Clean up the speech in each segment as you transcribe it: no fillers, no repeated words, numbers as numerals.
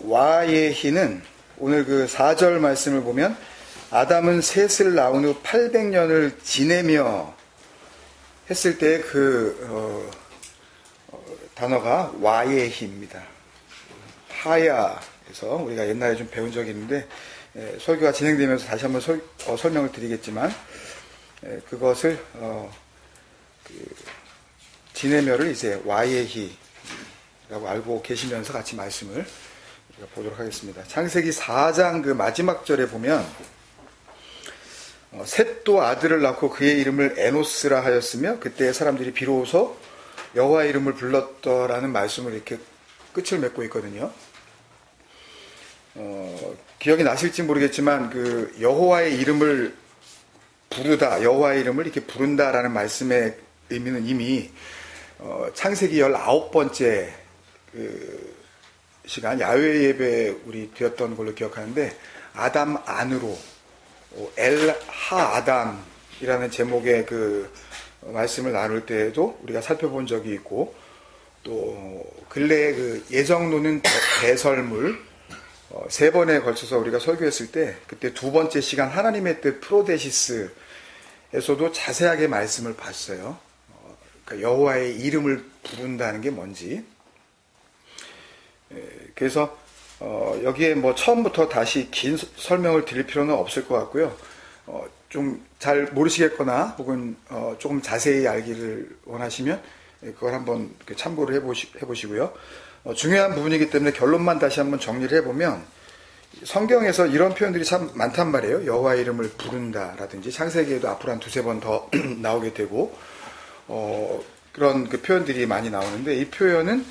와예히는 오늘 그 4절 말씀을 보면 아담은 셋을 낳은 후 800년을 지내며 했을 때 그 단어가 와예히입니다. 하야에서 우리가 옛날에 좀 배운 적이 있는데 설교가 진행되면서 다시 한번 설명을 드리겠지만 그것을 지내며를 이제 와예히라고 알고 계시면서 같이 말씀을 보도록 하겠습니다. 창세기 4장 그 마지막 절에 보면 셋도 아들을 낳고 그의 이름을 에노스라 하였으며 그때 사람들이 비로소 여호와의 이름을 불렀더라는 말씀을 이렇게 끝을 맺고 있거든요. 기억이 나실지 모르겠지만 그 여호와의 이름을 부르다, 여호와의 이름을 이렇게 부른다라는 말씀의 의미는 이미 창세기 19번째 그 시간 야훼 예배 우리 드렸던 걸로 기억하는데 아담 안으로 엘하 아담이라는 제목의 그 말씀을 나눌 때에도 우리가 살펴본 적이 있고 또 근래에 그 예정론은 배설물 3번에 걸쳐서 우리가 설교했을 때 그때 2번째 시간 하나님의 뜻 프로데시스에서도 자세하게 말씀을 봤어요. 그러니까 여호와의 이름을 부른다는 게 뭔지. 그래서 여기에 뭐 처음부터 다시 긴 설명을 드릴 필요는 없을 것 같고요. 좀 잘 모르시겠거나 혹은 조금 자세히 알기를 원하시면 그걸 한번 참고를 해보시고요. 중요한 부분이기 때문에 결론만 다시 한번 정리를 해보면 성경에서 이런 표현들이 참 많단 말이에요. 여호와의 이름을 부른다라든지 창세기에도 앞으로 한 2-3번 더 나오게 되고 그런 그 표현들이 많이 나오는데 이 표현은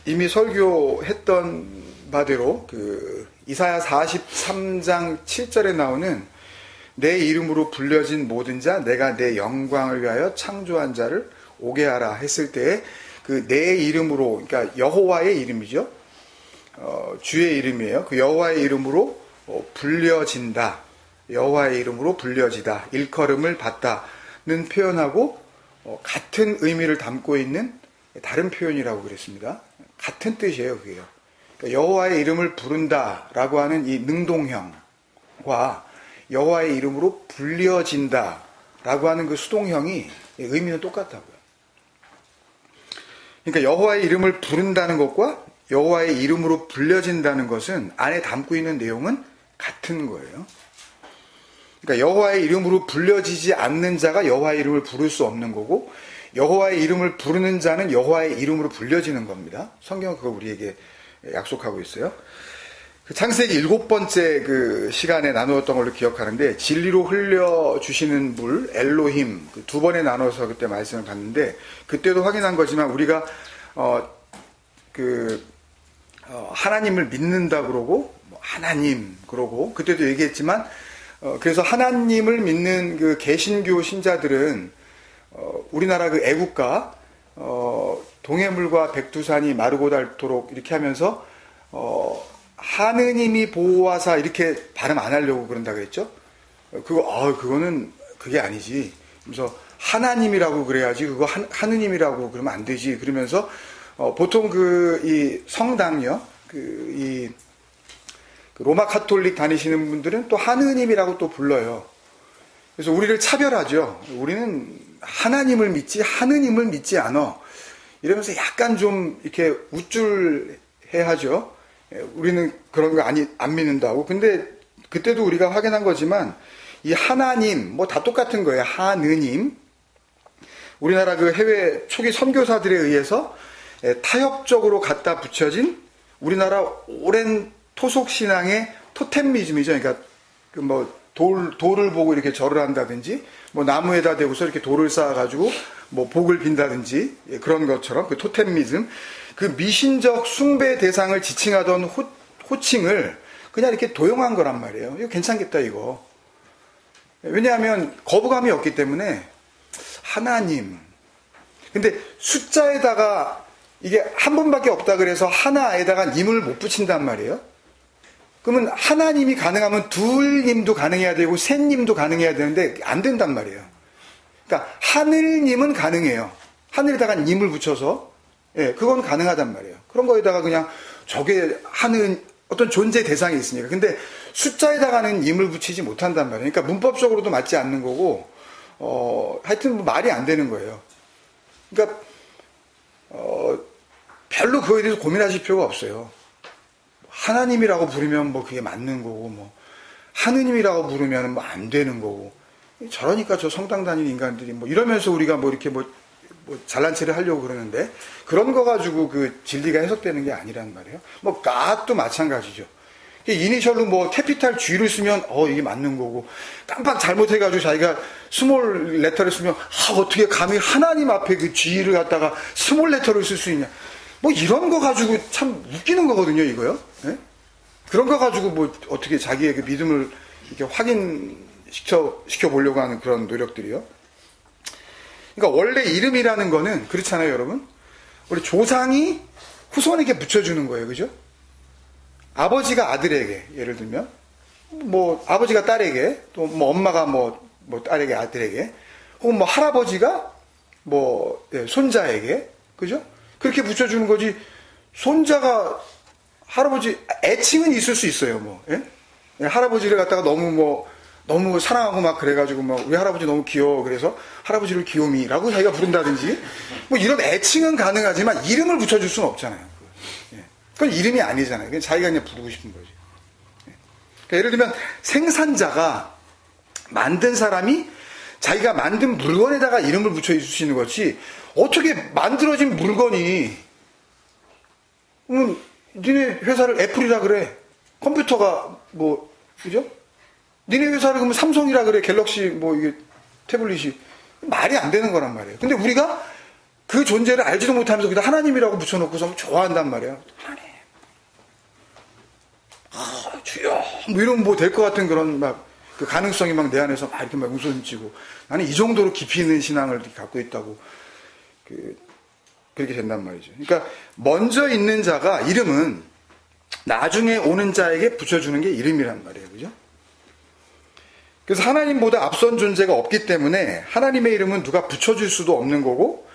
이미 설교했던 바대로 그 이사야 43장 7절에 나오는 내 이름으로 불려진 모든 자 내가 내 영광을 위하여 창조한 자를 오게 하라 했을 때 그 내 이름으로 그러니까 여호와의 이름이죠. 주의 이름이에요. 그 여호와의 이름으로 불려진다. 여호와의 이름으로 불려지다. 일컬음을 받다는 표현하고 같은 의미를 담고 있는 다른 표현이라고 그랬습니다. 같은 뜻이에요, 그게요. 그러니까 여호와의 이름을 부른다라고 하는 이 능동형과 여호와의 이름으로 불려진다라고 하는 그 수동형이 의미는 똑같다고요. 그러니까 여호와의 이름을 부른다는 것과 여호와의 이름으로 불려진다는 것은 안에 담고 있는 내용은 같은 거예요. 그러니까 여호와의 이름으로 불려지지 않는 자가 여호와의 이름을 부를 수 없는 거고 여호와의 이름을 부르는 자는 여호와의 이름으로 불려지는 겁니다. 성경은 그거 우리에게 약속하고 있어요. 그 창세기 7번째 그 시간에 나누었던 걸로 기억하는데 진리로 흘려주시는 물 엘로힘 그 2번에 나눠서 그때 말씀을 봤는데 그때도 확인한 거지만 우리가 하나님을 믿는다 그러고 하나님 그러고 그때도 얘기했지만 그래서 하나님을 믿는 그 개신교 신자들은 우리나라 그 애국가 동해물과 백두산이 마르고 닳도록 이렇게 하면서 하느님이 보호하사 이렇게 발음 안 하려고 그런다고 했죠. 그거는 그게 아니지. 그래서 하나님이라고 그래야지 그거 하느님이라고 그러면 안 되지. 그러면서 보통 이 성당요. 그 로마 카톨릭 다니시는 분들은 또 하느님이라고 또 불러요. 그래서 우리를 차별하죠. 우리는 하나님을 믿지 하느님을 믿지 않아. 이러면서 약간 좀 이렇게 우쭐해하죠. 우리는 그런 거 안 믿는다고. 근데 그때도 우리가 확인한 거지만 이 하나님 뭐 다 똑같은 거예요. 하느님. 우리나라 그 해외 초기 선교사들에 의해서 타협적으로 갖다 붙여진 우리나라 오랜 토속 신앙의 토템미즘이죠. 그러니까 그 뭐 돌을 보고 이렇게 절을 한다든지 뭐 나무에다 대고서 이렇게 돌을 쌓아가지고 뭐 복을 빈다든지 그런 것처럼 그 토템미즘 그 미신적 숭배 대상을 지칭하던 호칭을 그냥 이렇게 도용한 거란 말이에요. 이거 괜찮겠다 이거. 왜냐하면 거부감이 없기 때문에 하나님. 근데 숫자에다가 이게 한 번밖에 없다 그래서 하나에다가 님을 못 붙인단 말이에요. 그러면 하나님이 가능하면 둘님도 가능해야 되고 셋님도 가능해야 되는데 안 된단 말이에요. 그러니까 하늘님은 가능해요. 하늘에다가 님을 붙여서 그건 가능하단 말이에요. 그런 거에다가 그냥 저게 하는 어떤 존재 대상이 있으니까. 근데 숫자에다가는 임을 붙이지 못한단 말이에요. 그러니까 문법적으로도 맞지 않는 거고, 하여튼 말이 안 되는 거예요. 그러니까, 별로 그거에 대해서 고민하실 필요가 없어요. 하나님이라고 부르면 뭐 그게 맞는 거고, 뭐, 하느님이라고 부르면 뭐 안 되는 거고. 저러니까 저 성당 다니는 인간들이 뭐 이러면서 우리가 뭐 이렇게 뭐 잘난 체를 하려고 그러는데, 그런 거 가지고 그 진리가 해석되는 게 아니란 말이에요. 뭐, God도 마찬가지죠. 이니셜로 뭐 캐피탈 G를 쓰면 이게 맞는 거고, 깜빡 잘못해가지고 자기가 스몰 레터를 쓰면 어떻게 감히 하나님 앞에 그 G를 갖다가 스몰 레터를 쓸 수 있냐, 뭐 이런 거 가지고 참 웃기는 거거든요, 이거요. 네? 그런 거 가지고 뭐 어떻게 자기의 그 믿음을 이렇게 확인시켜 보려고 하는 그런 노력들이요. 그러니까 원래 이름이라는 거는 그렇잖아요, 여러분. 우리 조상이 후손에게 붙여주는 거예요, 그죠? 아버지가 아들에게, 예를 들면, 뭐, 아버지가 딸에게, 또 뭐, 엄마가 뭐 딸에게, 아들에게, 혹은 뭐, 할아버지가 뭐, 손자에게, 그죠? 그렇게 붙여주는 거지, 손자가, 할아버지, 애칭은 있을 수 있어요, 뭐, 예? 할아버지를 갖다가 너무 사랑하고 막 그래가지고 막, 우리 할아버지 너무 귀여워. 그래서 할아버지를 귀요미라고 자기가 부른다든지, 뭐, 이런 애칭은 가능하지만, 이름을 붙여줄 수는 없잖아요. 그건 이름이 아니잖아요. 그냥 자기가 그냥 부르고 싶은 거지. 그러니까 예를 들면 생산자가 만든 사람이 자기가 만든 물건에다가 이름을 붙여주시는 거지, 어떻게 만들어진 물건이 니네 회사를 애플이라 그래, 컴퓨터가 뭐 그죠? 니네 회사를 그러면 삼성이라 그래, 갤럭시 뭐 이게 태블릿이, 말이 안 되는 거란 말이에요. 근데 우리가 그 존재를 알지도 못하면서 그냥 하나님이라고 붙여놓고서 좋아한단 말이에요. 하나님, 주여, 뭐 이러면 뭐 될 것 같은 그런 막 그 가능성이 막 내 안에서 막 이렇게 막 웃음치고, 나는 이 정도로 깊이 있는 신앙을 갖고 있다고 그렇게 된단 말이죠. 그러니까 먼저 있는 자가, 이름은 나중에 오는 자에게 붙여주는 게 이름이란 말이에요, 그죠? 그래서 하나님보다 앞선 존재가 없기 때문에 하나님의 이름은 누가 붙여줄 수도 없는 거고,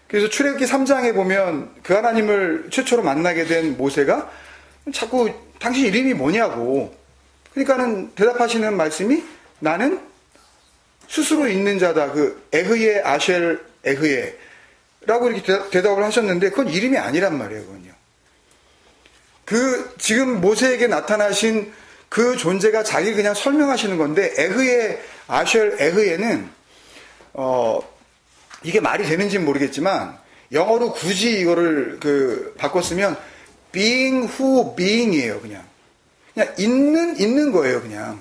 그래서 출애굽기 3장에 보면 그 하나님을 최초로 만나게 된 모세가 자꾸 당신 이름이 뭐냐고, 그러니까는 대답하시는 말씀이 나는 스스로 있는 자다, 그 에흐예 아쉘 에흐예 라고 이렇게 대답을 하셨는데, 그건 이름이 아니란 말이에요. 그건요, 그 지금 모세에게 나타나신 그 존재가 자기를 그냥 설명하시는 건데, 에흐예 아쉘 에흐예는 이게 말이 되는지는 모르겠지만 영어로 굳이 이거를 바꿨으면 being who being이에요. 그냥 있는 거예요. 그냥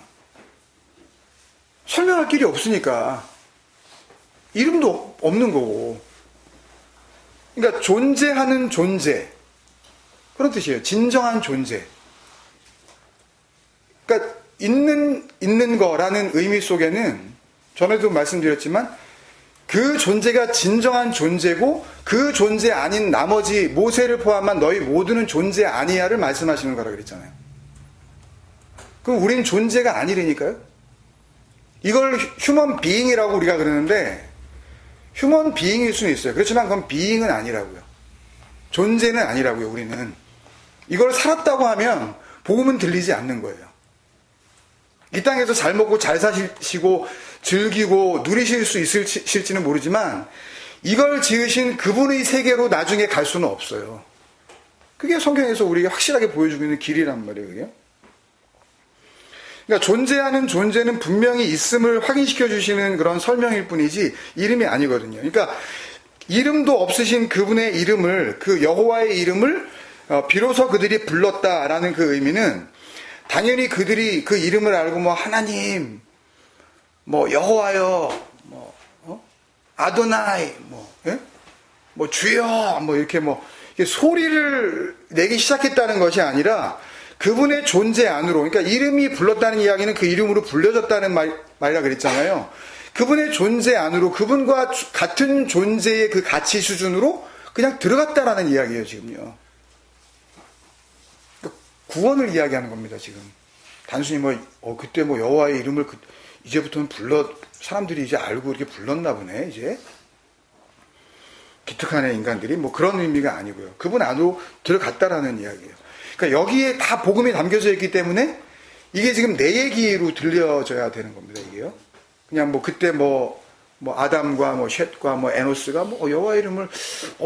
설명할 길이 없으니까 이름도 없는 거고, 그러니까 존재하는 존재, 그런 뜻이에요. 진정한 존재. 그러니까 있는 거라는 의미 속에는 전에도 말씀드렸지만 그 존재가 진정한 존재고, 그 존재 아닌 나머지 모세를 포함한 너희 모두는 존재 아니야를 말씀하시는 거라 그랬잖아요. 그럼 우리는 존재가 아니라니까요. 이걸 휴먼 비잉이라고 우리가 그러는데, 휴먼 비잉일 수는 있어요. 그렇지만 그건 비잉은 아니라고요. 존재는 아니라고요. 우리는 이걸 살았다고 하면 복음은 들리지 않는 거예요. 이 땅에서 잘 먹고 잘 사시고 즐기고 누리실 수 있을지는 모르지만, 이걸 지으신 그분의 세계로 나중에 갈 수는 없어요. 그게 성경에서 우리에게 확실하게 보여주고 있는 길이란 말이에요. 그게? 그러니까 존재하는 존재는 분명히 있음을 확인시켜 주시는 그런 설명일 뿐이지 이름이 아니거든요. 그러니까 이름도 없으신 그분의 이름을, 그 여호와의 이름을 비로소 그들이 불렀다라는 그 의미는, 당연히 그들이 그 이름을 알고 뭐 하나님, 뭐 여호와여, 뭐 아도나이, 뭐 주여, 뭐 이렇게 뭐 소리를 내기 시작했다는 것이 아니라 그분의 존재 안으로, 그러니까 이름이 불렀다는 이야기는 그 이름으로 불려졌다는 말이라 그랬잖아요. 그분의 존재 안으로, 그분과 같은 존재의 그 가치 수준으로 그냥 들어갔다라는 이야기예요, 지금요. 구원을 이야기하는 겁니다, 지금. 단순히 그때 여호와의 이름을 이제부터는 사람들이 이제 알고 이렇게 불렀나 보네, 이제. 기특하네, 인간들이. 뭐 그런 의미가 아니고요. 그분 안으로 들어갔다라는 이야기예요. 그러니까 여기에 다 복음이 담겨져 있기 때문에 이게 지금 내 얘기로 들려져야 되는 겁니다, 이게요. 그냥 뭐 그때 뭐 아담과 뭐 셋과 뭐 에노스가 뭐 여호와 이름을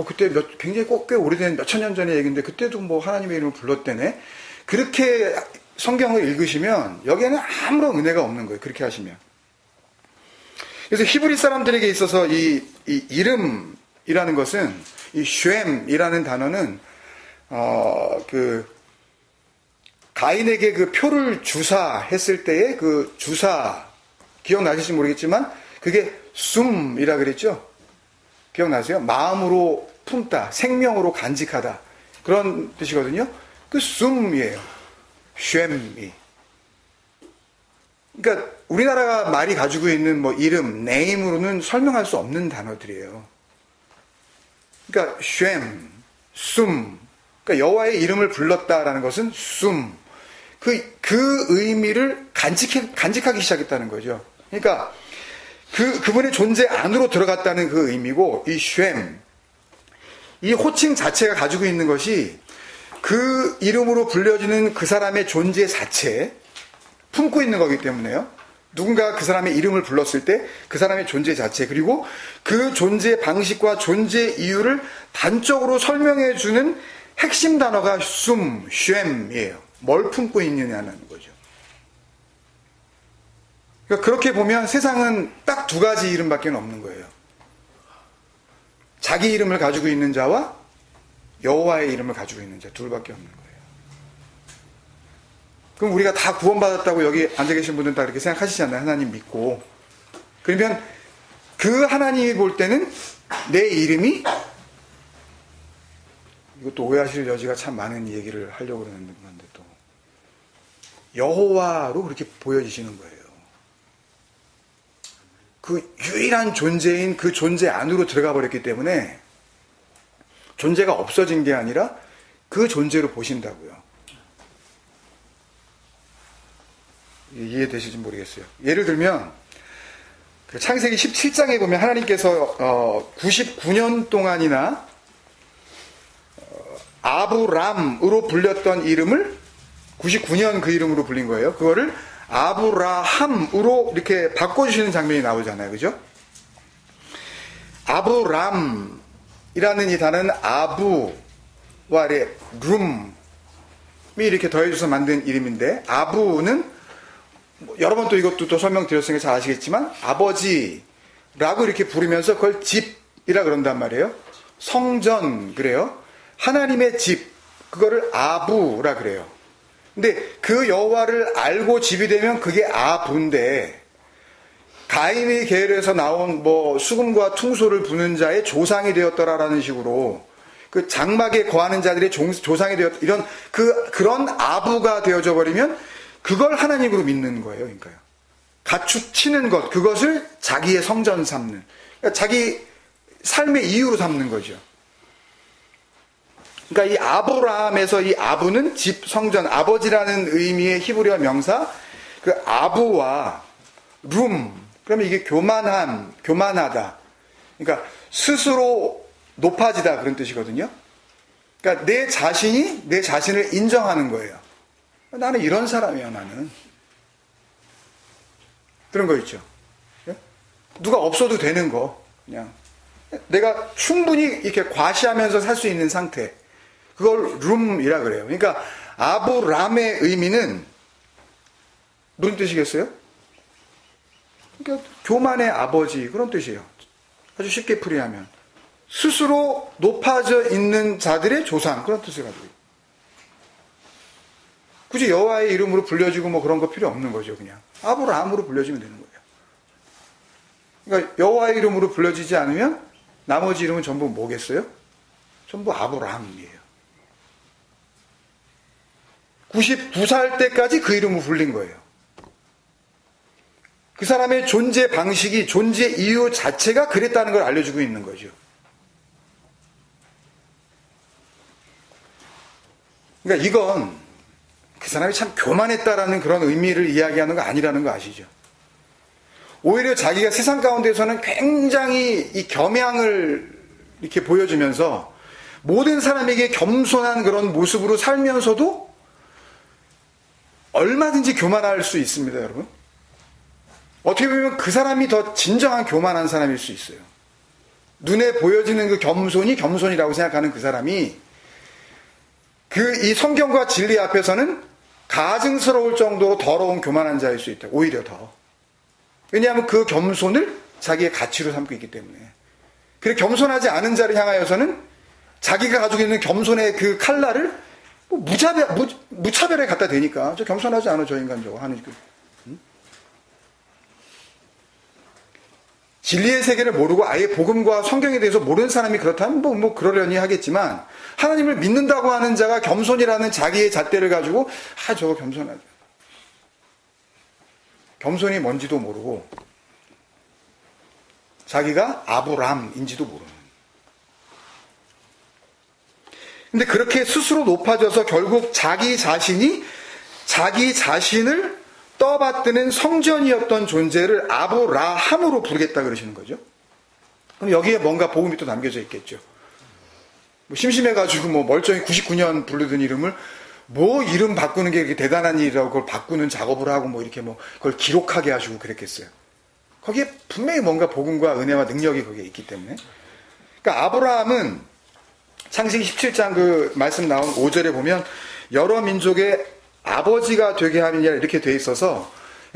그때 굉장히 꽤 오래된 몇천 년 전의 얘기인데 그때도 뭐 하나님의 이름을 불렀대네. 그렇게 성경을 읽으시면 여기에는 아무런 은혜가 없는 거예요. 그렇게 하시면. 그래서 히브리 사람들에게 있어서 이 이름이라는 것은 이 쉔이라는 단어는 가인에게 그 표를 주사했을 때의 그 주사 기억나실지 모르겠지만 그게 숨이라 그랬죠. 기억나세요? 마음으로 품다, 생명으로 간직하다 그런 뜻이거든요. 그 숨이에요. 쉔이. 그러니까 우리나라가 말이 가지고 있는 뭐 이름, 네임으로는 설명할 수 없는 단어들이에요. 그러니까 쉔, 숨. 그러니까 여호와의 이름을 불렀다라는 것은 숨. 그 의미를 간직하기 시작했다는 거죠. 그러니까 그분의 존재 안으로 들어갔다는 그 의미고, 이 쉔, 이 호칭 자체가 가지고 있는 것이 그 이름으로 불려지는 그 사람의 존재 자체, 품고 있는 거기 때문에요. 누군가 그 사람의 이름을 불렀을 때 그 사람의 존재 자체, 그리고 그 존재 방식과 존재 이유를 단적으로 설명해주는 핵심 단어가 쉔이에요. 뭘 품고 있느냐는 거죠. 그러니까 그렇게 보면 세상은 딱 두 가지 이름밖에 없는 거예요. 자기 이름을 가지고 있는 자와 여호와의 이름을 가지고 있는 자, 둘밖에 없는 거예요. 그럼 우리가 다 구원받았다고 여기 앉아 계신 분들은 다 그렇게 생각하시잖아요. 하나님 믿고. 그러면 그 하나님이 볼 때는 내 이름이, 이것도 오해하실 여지가 참 많은 얘기를 하려고 그러는 건데 또 여호와로 그렇게 보여지시는 거예요. 그 유일한 존재인 그 존재 안으로 들어가 버렸기 때문에 존재가 없어진 게 아니라 그 존재로 보신다고요. 이해되실지 모르겠어요. 예를 들면 그 창세기 17장에 보면 하나님께서 99년 동안이나 아브람으로 불렸던 이름을 99년 그 이름으로 불린 거예요. 그거를 아브라함으로 이렇게 바꿔주시는 장면이 나오잖아요. 그죠? 아브람이라는 이 단어는 아부와 룸이 이렇게 더해져서 만든 이름인데, 아부는 여러 번 또 이것도 또 설명드렸으니까 잘 아시겠지만 아버지라고 이렇게 부르면서 그걸 집이라 그런단 말이에요. 성전 그래요. 하나님의 집, 그거를 아부라 그래요. 근데 그 여호와를 알고 집이 되면 그게 아부인데, 가인의 계열에서 나온 뭐 수금과 퉁소를 부는 자의 조상이 되었더라라는 식으로 그 장막에 거하는 자들의 조상이 되었, 이런 그런 아부가 되어져 버리면 그걸 하나님으로 믿는 거예요. 그러니까요. 가축치는 것, 그것을 자기의 성전 삼는, 그러니까 자기 삶의 이유로 삼는 거죠. 그러니까 이 아브라함에서 이 아부는 집, 성전, 아버지라는 의미의 히브리어 명사, 그 아부와 룸, 그러면 이게 교만함, 교만하다. 그러니까 스스로 높아지다 그런 뜻이거든요. 그러니까 내 자신이 내 자신을 인정하는 거예요. 나는 이런 사람이야, 나는. 그런 거 있죠. 누가 없어도 되는 거, 그냥. 내가 충분히 이렇게 과시하면서 살 수 있는 상태. 그걸 룸이라 그래요. 그러니까 아브람의 의미는 무슨 뜻이겠어요? 그러니까 교만의 아버지, 그런 뜻이에요. 아주 쉽게 풀이하면 스스로 높아져 있는 자들의 조상, 그런 뜻을 가지고 있어요. 굳이 여호와의 이름으로 불려지고 뭐 그런 거 필요 없는 거죠. 그냥 아브라함으로 불려지면 되는 거예요. 그러니까 여호와의 이름으로 불려지지 않으면 나머지 이름은 전부 뭐겠어요? 전부 아브라함이에요. 99살 때까지 그 이름으로 불린 거예요. 그 사람의 존재 방식이, 존재 이유 자체가 그랬다는 걸 알려주고 있는 거죠. 그러니까 이건 그 사람이 참 교만했다라는 그런 의미를 이야기하는 거 아니라는 거 아시죠? 오히려 자기가 세상 가운데서는 굉장히 이 겸양을 이렇게 보여주면서 모든 사람에게 겸손한 그런 모습으로 살면서도 얼마든지 교만할 수 있습니다, 여러분. 어떻게 보면 그 사람이 더 진정한 교만한 사람일 수 있어요. 눈에 보여지는 그 겸손이 겸손이라고 생각하는 그 사람이 이 성경과 진리 앞에서는 가증스러울 정도로 더러운 교만한 자일 수 있다. 오히려 더. 왜냐하면 그 겸손을 자기의 가치로 삼고 있기 때문에. 그리고 겸손하지 않은 자를 향하여서는 자기가 가지고 있는 겸손의 그 칼날을 뭐 무차별에 갖다 대니까 저 겸손하지 않아 저 인간 저거 하는 진리의 세계를 모르고 아예 복음과 성경에 대해서 모르는 사람이 그렇다면 뭐 그러려니 하겠지만 하나님을 믿는다고 하는 자가 겸손이라는 자기의 잣대를 가지고 저거 겸손하죠. 겸손이 뭔지도 모르고 자기가 아브람인지도 모르는. 근데 그렇게 스스로 높아져서 결국 자기 자신을 떠받드는 성전이었던 존재를 아브라함으로 부르겠다 그러시는 거죠. 그럼 여기에 뭔가 복음이 또 남겨져 있겠죠. 뭐 심심해가지고 뭐 멀쩡히 99년 부르던 이름을 뭐 이름 바꾸는 게 이렇게 대단한 일이라고 그걸 바꾸는 작업을 하고 뭐 이렇게 뭐 그걸 기록하게 하시고 그랬겠어요. 거기에 분명히 뭔가 복음과 은혜와 능력이 거기에 있기 때문에. 그러니까 아브라함은 창세기 17장 그 말씀 나온 5절에 보면 여러 민족의 아버지가 되게 하느냐 이렇게 돼 있어서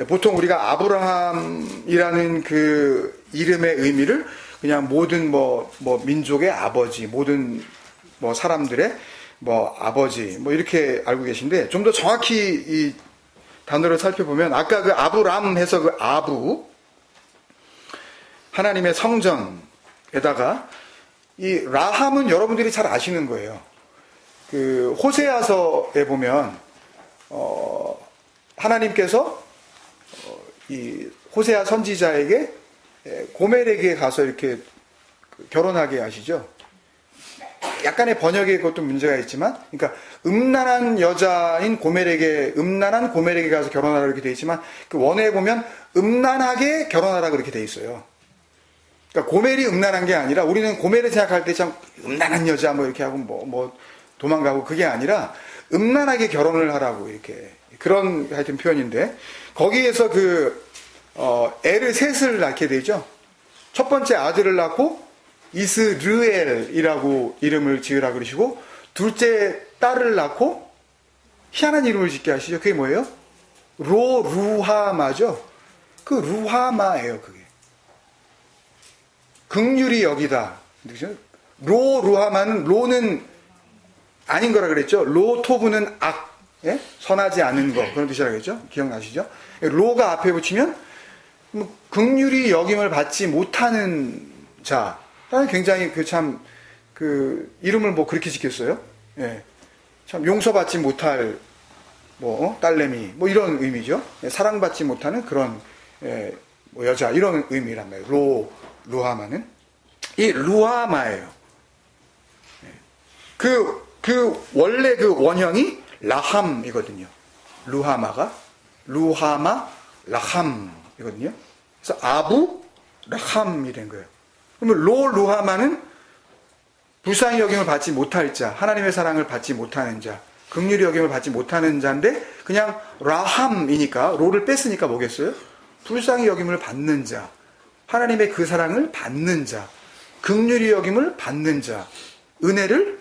보통 우리가 아브라함이라는 그 이름의 의미를 그냥 모든 뭐 민족의 아버지, 모든 뭐 사람들의 뭐 아버지 뭐 이렇게 알고 계신데 좀 더 정확히 이 단어를 살펴보면 아까 그 아브람 해서 그 아부 하나님의 성전에다가 이 라함은 여러분들이 잘 아시는 거예요. 그 호세아서에 보면 하나님께서 이 호세아 선지자에게 고멜에게 가서 이렇게 결혼하게 하시죠. 약간의 번역에 그것도 문제가 있지만, 그러니까 음란한 여자인 음란한 고멜에게 가서 결혼하라 그렇게 돼 있지만, 그 원어에 보면 음란하게 결혼하라 그렇게 돼 있어요. 그러니까 고멜이 음란한 게 아니라 우리는 고멜을 생각할 때 참 음란한 여자 뭐 이렇게 하고 뭐 도망가고 그게 아니라 음란하게 결혼을 하라고 이렇게 그런 하여튼 표현인데 거기에서 애를 셋을 낳게 되죠. 첫 번째 아들을 낳고 이스르엘이라고 이름을 지으라 그러시고 둘째 딸을 낳고 희한한 이름을 짓게 하시죠. 그게 뭐예요? 루하마죠. 그 루하마예요. 그게 긍휼히 여기다. 루하마는 로는 아닌 거라 그랬죠. 로토브는 악, 예? 선하지 않은 거 그런 뜻이라고 했죠. 기억나시죠? 로가 앞에 붙이면 긍휼히 여김을 받지 못하는 자. 굉장히 이름을 뭐 그렇게 짓겠어요? 예. 참 용서받지 못할 딸내미 뭐 이런 의미죠. 예, 사랑받지 못하는 그런 뭐 여자 이런 의미란 말이에요. 루하마는 이 루하마예요. 예. 원래 그 원형이 라함이거든요. 루하마 라함이거든요. 그래서 아부 라함이 된 거예요. 그러면 루하마는 불쌍히 여김을 받지 못할 자, 하나님의 사랑을 받지 못하는 자, 긍휼히 여김을 받지 못하는 자인데 그냥 라함이니까 로를 뺐으니까 뭐겠어요? 불쌍히 여김을 받는 자, 하나님의 그 사랑을 받는 자, 긍휼히 여김을 받는 자, 은혜를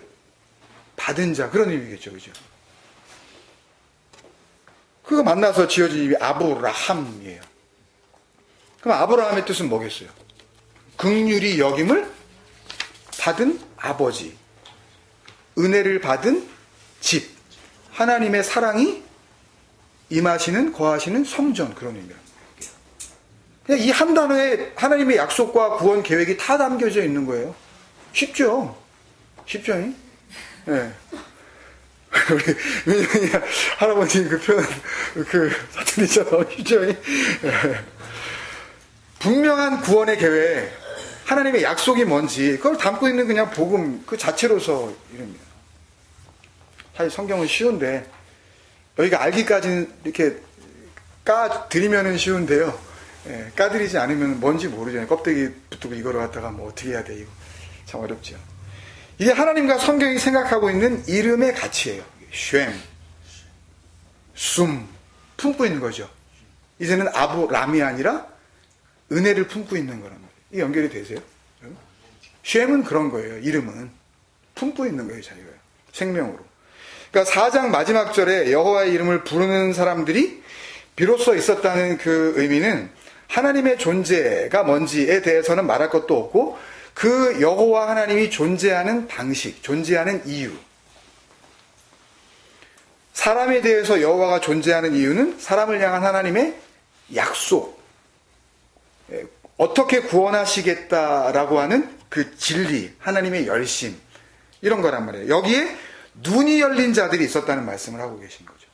받은 자 그런 의미겠죠, 그죠? 그거 만나서 지어진 이름이 아브라함이에요. 그럼 아브라함의 뜻은 뭐겠어요? 긍휼히 여김을 받은 아버지, 은혜를 받은 집, 하나님의 사랑이 임하시는 거하시는 성전 그런 의미입니다. 그냥 이 한 단어에 하나님의 약속과 구원 계획이 다 담겨져 있는 거예요. 쉽죠? 네. 우리 할아버지 그 표현 사투리처럼 쉽죠? 네. 분명한 구원의 계획, 하나님의 약속이 뭔지 그걸 담고 있는 그냥 복음 그 자체로서 이릅니다. 사실 성경은 쉬운데 여기가 알기까지는 이렇게 까드리면은 쉬운데요. 예, 까드리지 않으면 뭔지 모르잖아요. 껍데기 붙고 이거를 갖다가 뭐 어떻게 해야 돼 이거 참 어렵죠. 이게 하나님과 성경이 생각하고 있는 이름의 가치예요. 쉔, 숨, 품고 있는 거죠. 이제는 아브람이 아니라 은혜를 품고 있는 거란 말이에요. 이게 연결이 되세요? 쉔은 그런 거예요. 이름은 품고 있는 거예요. 자기가 생명으로. 그러니까 4장 마지막 절에 여호와의 이름을 부르는 사람들이 비로소 있었다는 그 의미는 하나님의 존재가 뭔지에 대해서는 말할 것도 없고 그 여호와 하나님이 존재하는 방식, 존재하는 이유. 사람에 대해서 여호와가 존재하는 이유는 사람을 향한 하나님의 약속, 어떻게 구원하시겠다라고 하는 그 진리, 하나님의 열심, 이런 거란 말이에요. 여기에 눈이 열린 자들이 있었다는 말씀을 하고 계신 거죠.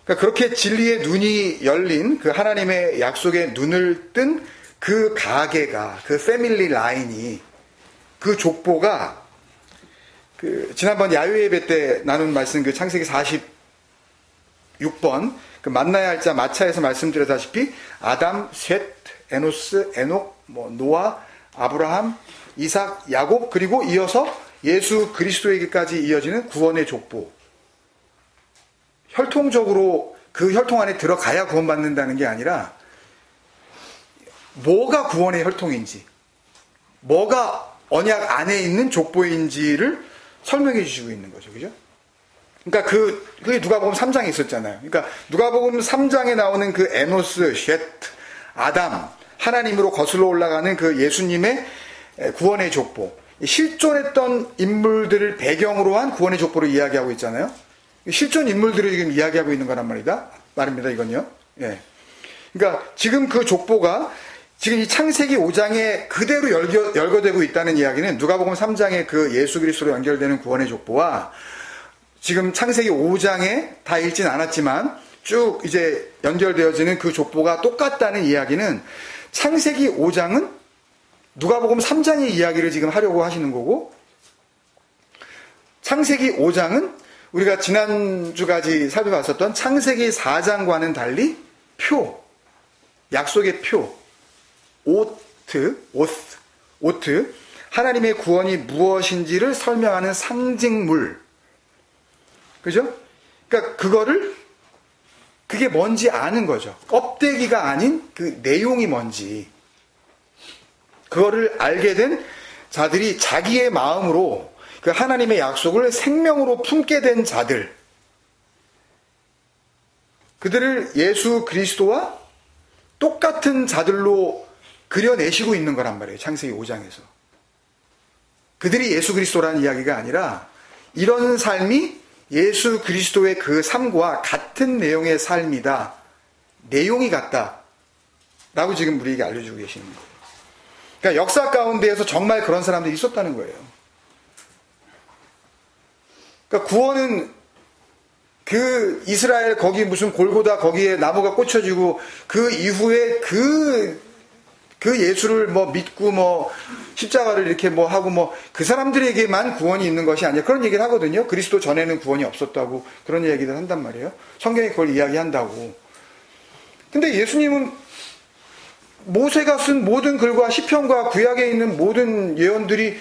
그러니까 그렇게 진리의 눈이 열린 그 하나님의 약속에 눈을 뜬 그 가계가, 그 패밀리 라인이, 그 족보가 지난번 야외 예배 때 나눈 말씀 그 창세기 46번 그 만나야 할 자 마차에서 말씀드렸다시피 아담, 셋, 에노스, 에녹, 노아, 아브라함, 이삭, 야곱 그리고 이어서 예수 그리스도에게까지 이어지는 구원의 족보. 혈통적으로 그 혈통 안에 들어가야 구원받는다는 게 아니라 뭐가 구원의 혈통인지, 뭐가 언약 안에 있는 족보인지를 설명해 주시고 있는 거죠. 그죠? 그러니까 그게 누가복음 3장에 있었잖아요. 그러니까 누가복음 3장에 나오는 그 에노스, 셋, 아담, 하나님으로 거슬러 올라가는 그 예수님의 구원의 족보. 실존했던 인물들을 배경으로 한 구원의 족보를 이야기하고 있잖아요. 실존 인물들을 지금 이야기하고 있는 거란 말입니다. 이건요. 예. 그러니까 지금 그 족보가 지금 이 창세기 5장에 그대로 열거되고 있다는 이야기는 누가복음 3장의 그 예수 그리스도로 연결되는 구원의 족보와 지금 창세기 5장에 다 읽진 않았지만 쭉 이제 연결되어지는 그 족보가 똑같다는 이야기는 창세기 5장은 누가복음 3장의 이야기를 지금 하려고 하시는 거고 창세기 5장은 우리가 지난주까지 살펴봤었던 창세기 4장과는 달리 약속의 표, 오트, 하나님의 구원이 무엇인지를 설명하는 상징물. 그죠? 그러니까 그게 뭔지 아는 거죠. 껍데기가 아닌 그 내용이 뭔지. 그거를 알게 된 자들이 자기의 마음으로 그 하나님의 약속을 생명으로 품게 된 자들. 그들을 예수 그리스도와 똑같은 자들로 그려내시고 있는 거란 말이에요. 창세기 5장에서. 그들이 예수 그리스도라는 이야기가 아니라 이런 삶이 예수 그리스도의 그 삶과 같은 내용의 삶이다. 내용이 같다. 라고 지금 우리에게 알려주고 계시는 거예요. 그러니까 역사 가운데에서 정말 그런 사람들이 있었다는 거예요. 그러니까 구원은 그 이스라엘 거기 무슨 골고다 거기에 나무가 꽂혀지고 그 이후에 그 예수를 믿고 십자가를 이렇게 하고 그 사람들에게만 구원이 있는 것이 아니라 그런 얘기를 하거든요. 그리스도 전에는 구원이 없었다고 그런 얘기를 한단 말이에요. 성경이 그걸 이야기한다고. 근데 예수님은 모세가 쓴 모든 글과 시편과 구약에 있는 모든 예언들이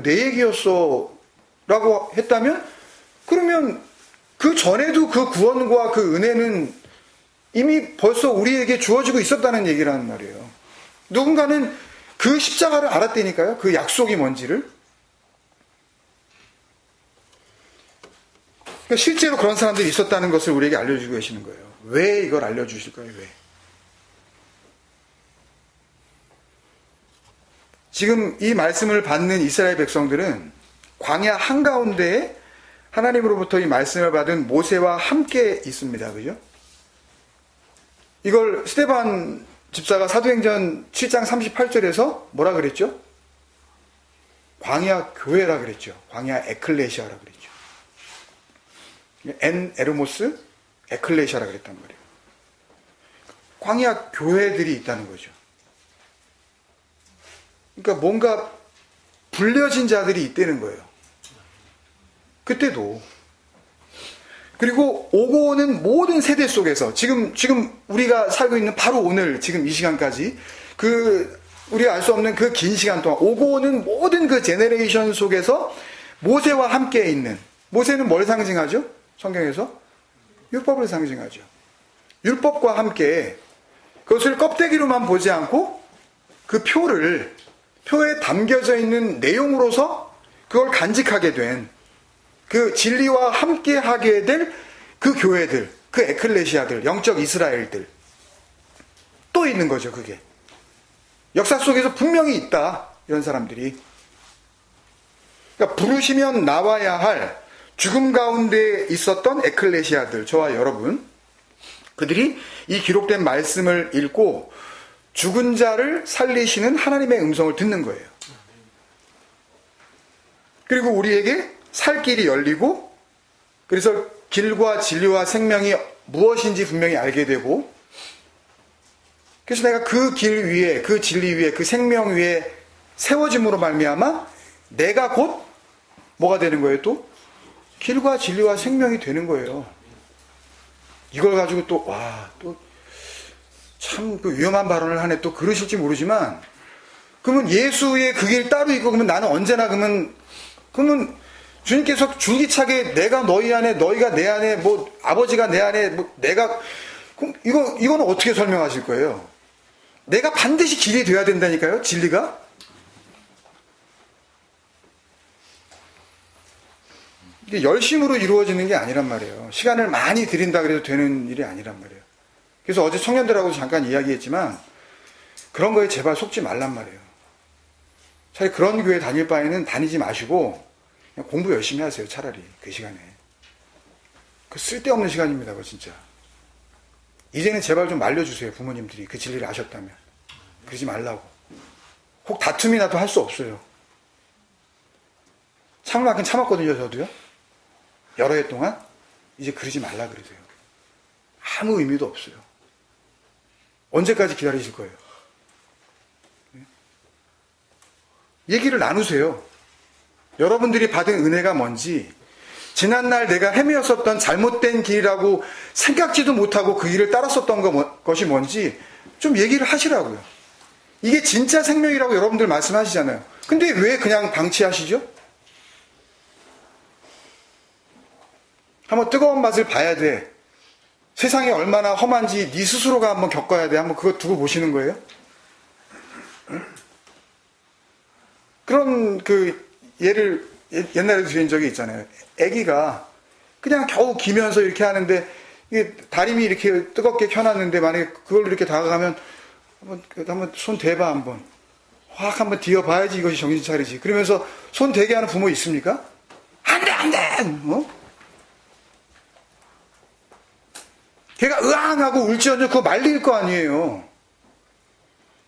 내 얘기였어 라고 했다면 그러면 그 전에도 그 구원과 그 은혜는 이미 벌써 우리에게 주어지고 있었다는 얘기라는 말이에요. 누군가는 그 십자가를 알았다니까요. 그 약속이 뭔지를. 그러니까 실제로 그런 사람들이 있었다는 것을 우리에게 알려주고 계시는 거예요. 왜 이걸 알려주실까요? 왜? 지금 이 말씀을 받는 이스라엘 백성들은 광야 한가운데에 하나님으로부터 이 말씀을 받은 모세와 함께 있습니다. 그죠? 이걸 스데반 집사가 사도행전 7장 38절에서 뭐라 그랬죠? 광야 교회라 그랬죠. 광야 에클레시아라 그랬죠. 엔 에르모스 에클레시아라 그랬단 말이에요. 광야 교회들이 있다는 거죠. 그러니까 뭔가 불려진 자들이 있다는 거예요. 그때도. 그리고 오고 오는 모든 세대 속에서 지금 우리가 살고 있는 바로 오늘 지금 이 시간까지 그 우리가 알 수 없는 그 긴 시간 동안 오고 오는 모든 그 제네레이션 속에서 모세와 함께 있는, 모세는 뭘 상징하죠? 성경에서? 율법을 상징하죠. 율법과 함께 그것을 껍데기로만 보지 않고 그 표에 담겨져 있는 내용으로서 그걸 간직하게 된 그 진리와 함께 하게 될 그 교회들, 그 에클레시아들, 영적 이스라엘들 또 있는 거죠. 그게 역사 속에서 분명히 있다. 이런 사람들이. 그러니까 부르시면 나와야 할 죽음 가운데 있었던 에클레시아들, 저와 여러분, 그들이 이 기록된 말씀을 읽고 죽은 자를 살리시는 하나님의 음성을 듣는 거예요. 그리고 우리에게 살 길이 열리고, 그래서 길과 진리와 생명이 무엇인지 분명히 알게 되고, 그래서 내가 그 길 위에, 그 진리 위에, 그 생명 위에 세워짐으로 말미암아 내가 곧 뭐가 되는 거예요? 또 길과 진리와 생명이 되는 거예요. 이걸 가지고 또 참 그 위험한 발언을 하네. 또 그러실지 모르지만, 그러면 예수의 그 길 따로 있고, 그러면 나는 언제나 그러면 주님께서 줄기차게 내가 너희 안에, 너희가 내 안에, 뭐 아버지가 내 안에, 뭐 내가, 그럼 이거는 어떻게 설명하실 거예요? 내가 반드시 길이 돼야 된다니까요, 진리가? 이게 열심으로 이루어지는 게 아니란 말이에요. 시간을 많이 들인다 그래도 되는 일이 아니란 말이에요. 그래서 어제 청년들하고도 잠깐 이야기했지만, 그런 거에 제발 속지 말란 말이에요. 차라리 그런 교회 다닐 바에는 다니지 마시고 그냥 공부 열심히 하세요. 차라리 그 시간에. 그 쓸데없는 시간입니다. 그거 진짜. 이제는 제발 좀 말려주세요. 부모님들이 그 진리를 아셨다면. 그러지 말라고. 혹 다툼이 나도 할 수 없어요. 참을 만큼 참았거든요. 저도요. 여러 해 동안. 이제 그러지 말라 그러세요. 아무 의미도 없어요. 언제까지 기다리실 거예요? 얘기를 나누세요. 여러분들이 받은 은혜가 뭔지, 지난날 내가 헤매었었던 잘못된 길이라고 생각지도 못하고 그 길을 따랐었던 것이 뭔지 좀 얘기를 하시라고요. 이게 진짜 생명이라고 여러분들 말씀하시잖아요. 근데 왜 그냥 방치하시죠? 한번 뜨거운 맛을 봐야 돼. 세상이 얼마나 험한지 네 스스로가 한번 겪어야 돼. 한번 그거 두고 보시는 거예요? 응? 그런 그 예를 옛날에 드린 적이 있잖아요. 아기가 그냥 겨우 기면서 이렇게 하는데 이게 다리미 이렇게 뜨겁게 켜놨는데 만약에 그걸 이렇게 다가가면 한번 손 대봐 한번 확 한번 뒤어봐야지 이것이 정신 차리지. 그러면서 손 대게 하는 부모 있습니까? 안돼 걔가 으앙하고 울지언정 그거 말릴 거 아니에요.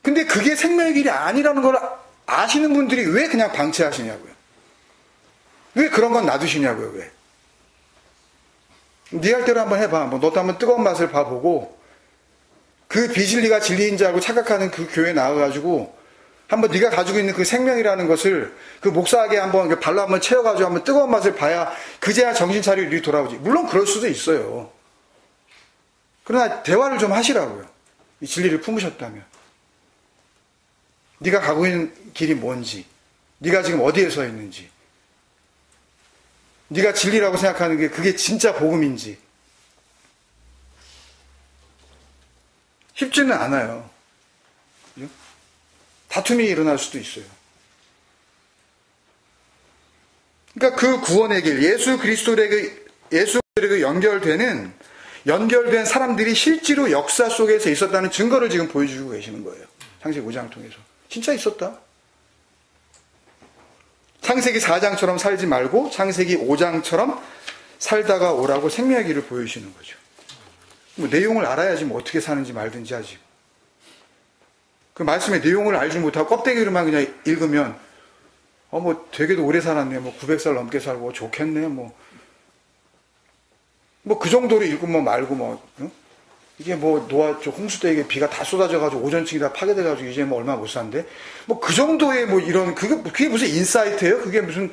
근데 그게 생명의 길이 아니라는 걸 아시는 분들이 왜 그냥 방치하시냐고요. 왜 그런 건 놔두시냐고요. 왜. 네 할 대로 한번 해봐. 뭐 너도 한번 뜨거운 맛을 봐보고 그 비진리가 진리인 줄 알고 착각하는 그 교회에 나와가지고 한번 네가 가지고 있는 그 생명이라는 것을 그 목사에게 한번 발로 한번 채워가지고 한번 뜨거운 맛을 봐야 그제야 정신 차리고 일이 돌아오지. 물론 그럴 수도 있어요. 그러나 대화를 좀 하시라고요. 이 진리를 품으셨다면. 네가 가고 있는 길이 뭔지, 네가 지금 어디에 서 있는지, 네가 진리라고 생각하는 게 그게 진짜 복음인지. 쉽지는 않아요. 그죠? 다툼이 일어날 수도 있어요. 그러니까 그 구원의 길, 예수 그리스도에게 연결된 사람들이 실제로 역사 속에서 있었다는 증거를 지금 보여주고 계시는 거예요. 창세기 5장을 통해서. 진짜 있었다. 창세기 4장처럼 살지 말고 창세기 5장처럼 살다가 오라고 생명의 길을 보여주시는 거죠. 뭐 내용을 알아야지 뭐 어떻게 사는지 말든지 하지. 그 말씀의 내용을 알지 못하고 껍데기로만 그냥 읽으면 뭐 되게도 오래 살았네. 뭐 900살 넘게 살고 좋겠네. 뭐 그 정도로 읽고 뭐 말고 뭐 응? 이게 뭐 노아 홍수 때 이게 비가 다 쏟아져가지고 오존층이 다 파괴돼가지고 이제 뭐 얼마 못 산대. 뭐 그 정도의 뭐 이런 그게 무슨 인사이트예요? 그게 무슨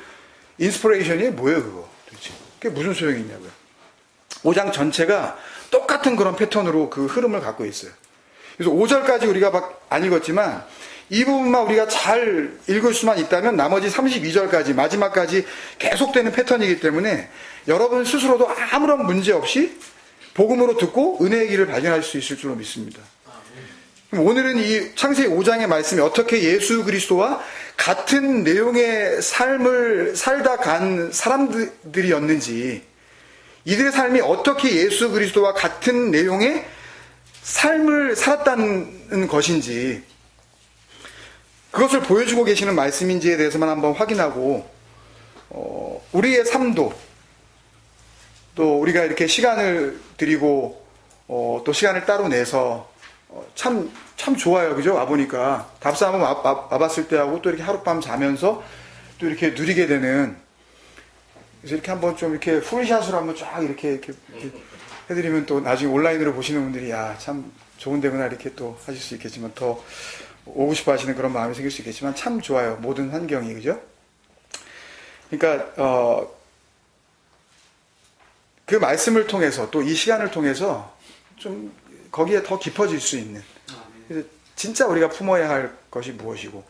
인스피레이션이에요? 뭐예요 그거? 도대체 그게 무슨 소용이 있냐고요? 5장 전체가 똑같은 그런 패턴으로 그 흐름을 갖고 있어요. 그래서 5절까지 우리가 막 안 읽었지만 이 부분만 우리가 잘 읽을 수만 있다면 나머지 32절까지 마지막까지 계속되는 패턴이기 때문에 여러분 스스로도 아무런 문제 없이 복음으로 듣고 은혜의 길을 발견할 수 있을 줄로 믿습니다. 오늘은 이 창세기 5장의 말씀이 어떻게 예수 그리스도와 같은 내용의 삶을 살다 간 사람들이었는지, 이들의 삶이 어떻게 예수 그리스도와 같은 내용의 삶을 살았다는 것인지, 그것을 보여주고 계시는 말씀인지에 대해서만 한번 확인하고, 우리의 삶도 또 우리가 이렇게 시간을 드리고 또 시간을 따로 내서 참 좋아요. 그죠? 와보니까 답사 한번 와봤을 때하고 또 이렇게 하룻밤 자면서 또 이렇게 누리게 되는, 그래서 이렇게 한번 좀 이렇게 풀샷으로 한번 쫙 이렇게 해드리면 또 나중에 온라인으로 보시는 분들이 야, 참 좋은 데구나 이렇게 또 하실 수 있겠지만, 더 오고 싶어 하시는 그런 마음이 생길 수 있겠지만 참 좋아요. 모든 환경이. 그죠? 그러니까 그 말씀을 통해서 또 이 시간을 통해서 좀 거기에 더 깊어질 수 있는, 그래서 진짜 우리가 품어야 할 것이 무엇이고,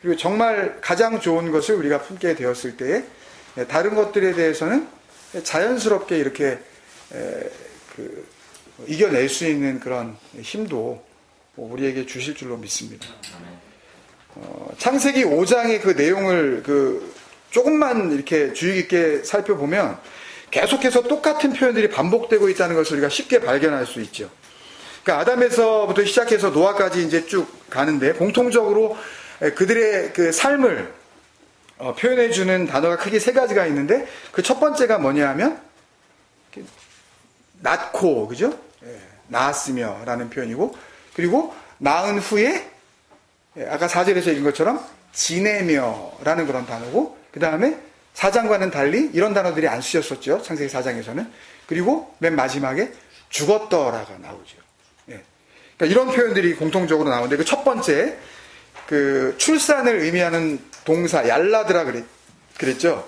그리고 정말 가장 좋은 것을 우리가 품게 되었을 때에 다른 것들에 대해서는 자연스럽게 이렇게 이겨낼 수 있는 그런 힘도 우리에게 주실 줄로 믿습니다. 창세기 5장의 그 내용을 조금만 이렇게 주의 깊게 살펴보면 계속해서 똑같은 표현들이 반복되고 있다는 것을 우리가 쉽게 발견할 수 있죠. 그러니까 아담에서부터 시작해서 노아까지 이제 쭉 가는데 공통적으로 그들의 그 삶을 표현해주는 단어가 크게 세 가지가 있는데, 그 첫 번째가 뭐냐 하면 낳고, 그죠? 낳았으며 라는 표현이고, 그리고 낳은 후에 아까 4절에서 읽은 것처럼 지내며 라는 그런 단어고, 그 다음에 4장과는 달리 이런 단어들이 안 쓰였었죠. 창세기 4장에서는. 그리고 맨 마지막에 죽었더라가 나오죠. 그러니까 이런 표현들이 공통적으로 나오는데, 그 첫 번째, 그 출산을 의미하는 동사 얄라드라 그랬죠.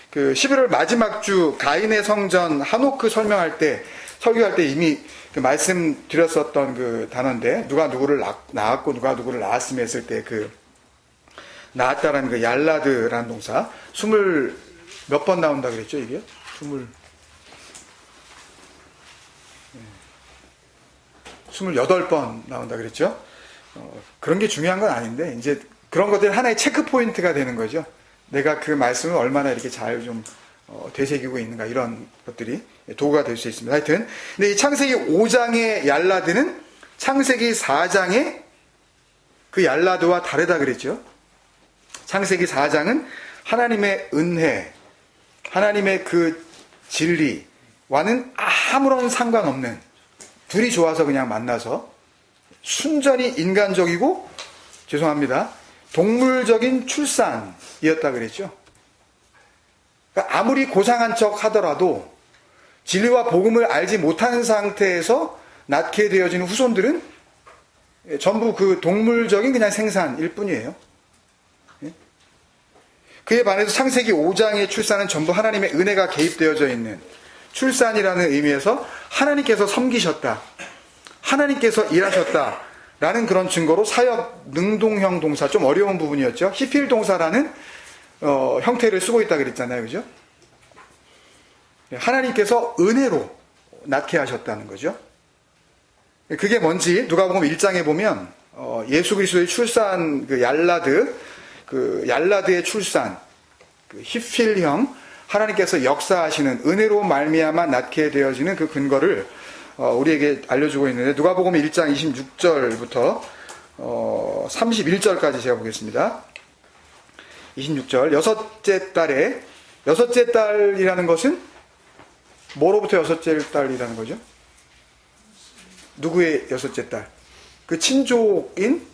그 11월 마지막 주 가인의 성전 하노크 설교할 때 이미 그 말씀드렸었던 그 단어인데, 누가 누구를 낳았고 누가 누구를 낳았으며 했을 때 그 낳았다라는 그 얄라드라는 동사 20 몇 번 나온다 그랬죠, 이게? 28번 나온다 그랬죠? 그런 게 중요한 건 아닌데, 이제 그런 것들이 하나의 체크 포인트가 되는 거죠. 내가 그 말씀을 얼마나 이렇게 잘 좀 되새기고 있는가, 이런 것들이 도구가 될 수 있습니다. 하여튼, 근데 이 창세기 5장의 얄라드는 창세기 4장의 그 얄라드와 다르다 그랬죠. 창세기 4장은 하나님의 은혜, 하나님의 그 진리와는 아무런 상관없는, 둘이 좋아서 그냥 만나서 순전히 인간적이고, 죄송합니다, 동물적인 출산이었다 그랬죠. 그러니까 아무리 고상한 척 하더라도 진리와 복음을 알지 못하는 상태에서 낳게 되어지는 후손들은 전부 그 동물적인 그냥 생산일 뿐이에요. 그에 반해서 창세기 5장의 출산은 전부 하나님의 은혜가 개입되어져 있는 출산이라는 의미에서 하나님께서 섬기셨다, 하나님께서 일하셨다 라는 그런 증거로 사역 능동형 동사, 좀 어려운 부분이었죠. 히필 동사라는 형태를 쓰고 있다 그랬잖아요. 그죠? 하나님께서 은혜로 낳게 하셨다는 거죠. 그게 뭔지 누가복음 1장에 보면 예수 그리스도의 출산, 그 얄라드의 출산, 그 히필형, 하나님께서 역사하시는 은혜로 말미암아 낳게 되어지는 그 근거를 우리에게 알려주고 있는데, 누가복음 1장 26절부터 31절까지 제가 보겠습니다. 26절, 여섯째 딸이라는 것은 뭐로부터 여섯째 딸이라는 거죠? 누구의 여섯째 딸? 그 친족인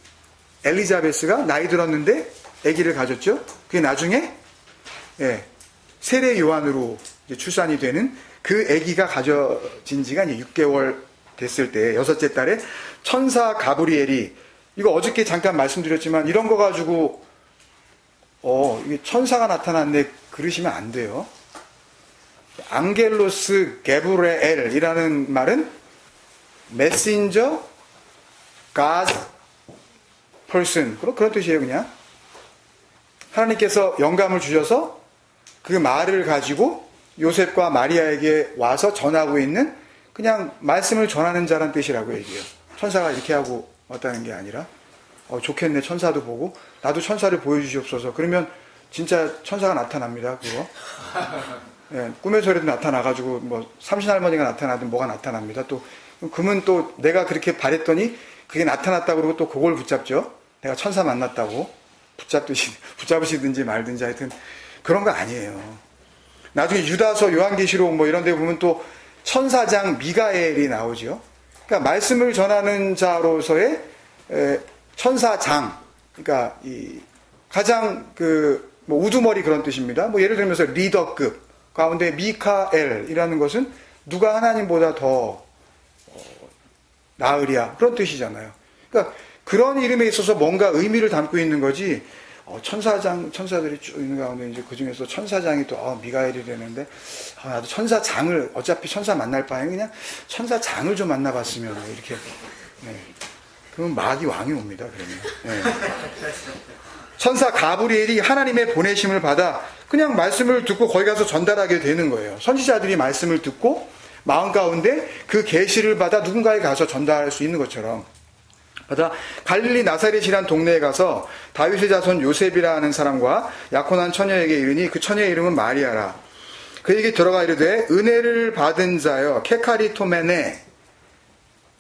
엘리자베스가 나이 들었는데 아기를 가졌죠. 그게 나중에 세례 요한으로 이제 출산이 되는 그 아기가 가져진 지가 이제 6개월 됐을 때 여섯째 딸에 천사 가브리엘이, 이거 어저께 잠깐 말씀드렸지만 이런 거 가지고 이게 천사가 나타났네 그러시면 안 돼요. 앙겔로스 게브레엘이라는 말은 메신저 God person. 그런 뜻이에요, 그냥. 하나님께서 영감을 주셔서 그 말을 가지고 요셉과 마리아에게 와서 전하고 있는 그냥 말씀을 전하는 자란 뜻이라고 얘기해요. 천사가 이렇게 하고 왔다는 게 아니라 좋겠네, 천사도 보고 나도 천사를 보여주시옵소서. 그러면 진짜 천사가 나타납니다, 그거. 예, 꿈에서라도 나타나가지고 뭐 삼신할머니가 나타나든 뭐가 나타납니다. 또 그러면 또 내가 그렇게 바랬더니 그게 나타났다고 그러고 또 그걸 붙잡죠. 내가 천사 만났다고 붙잡으시든지 말든지 하여튼 그런 거 아니에요. 나중에 유다서, 요한계시록 뭐 이런 데 보면 또 천사장 미가엘이 나오죠. 그러니까 말씀을 전하는 자로서의 천사장, 그러니까 이 가장 뭐 우두머리 그런 뜻입니다. 뭐 예를 들면서 리더급 가운데 미카엘이라는 것은 누가 하나님보다 더 나으랴 그런 뜻이잖아요. 그러니까 그런 이름에 있어서 뭔가 의미를 담고 있는 거지. 천사들이 쭉 있는 가운데 이제 그 중에서 천사장이 또 미가엘이 되는데 나도 천사장을 어차피 천사 만날 바에 그냥 천사장을 좀 만나봤으면 이렇게. 네. 그러면 마귀 왕이 옵니다. 그러면. 네. 천사 가브리엘이 하나님의 보내심을 받아 그냥 말씀을 듣고 거기 가서 전달하게 되는 거예요. 선지자들이 말씀을 듣고 마음 가운데 그 계시를 받아 누군가에 가서 전달할 수 있는 것처럼. 받아 갈릴리 나사렛이란 동네에 가서 다윗의 자손 요셉이라는 사람과 약혼한 처녀에게 이르니 그 처녀의 이름은 마리아라. 그에게 들어가 이르되 은혜를 받은 자여 케카리토메네.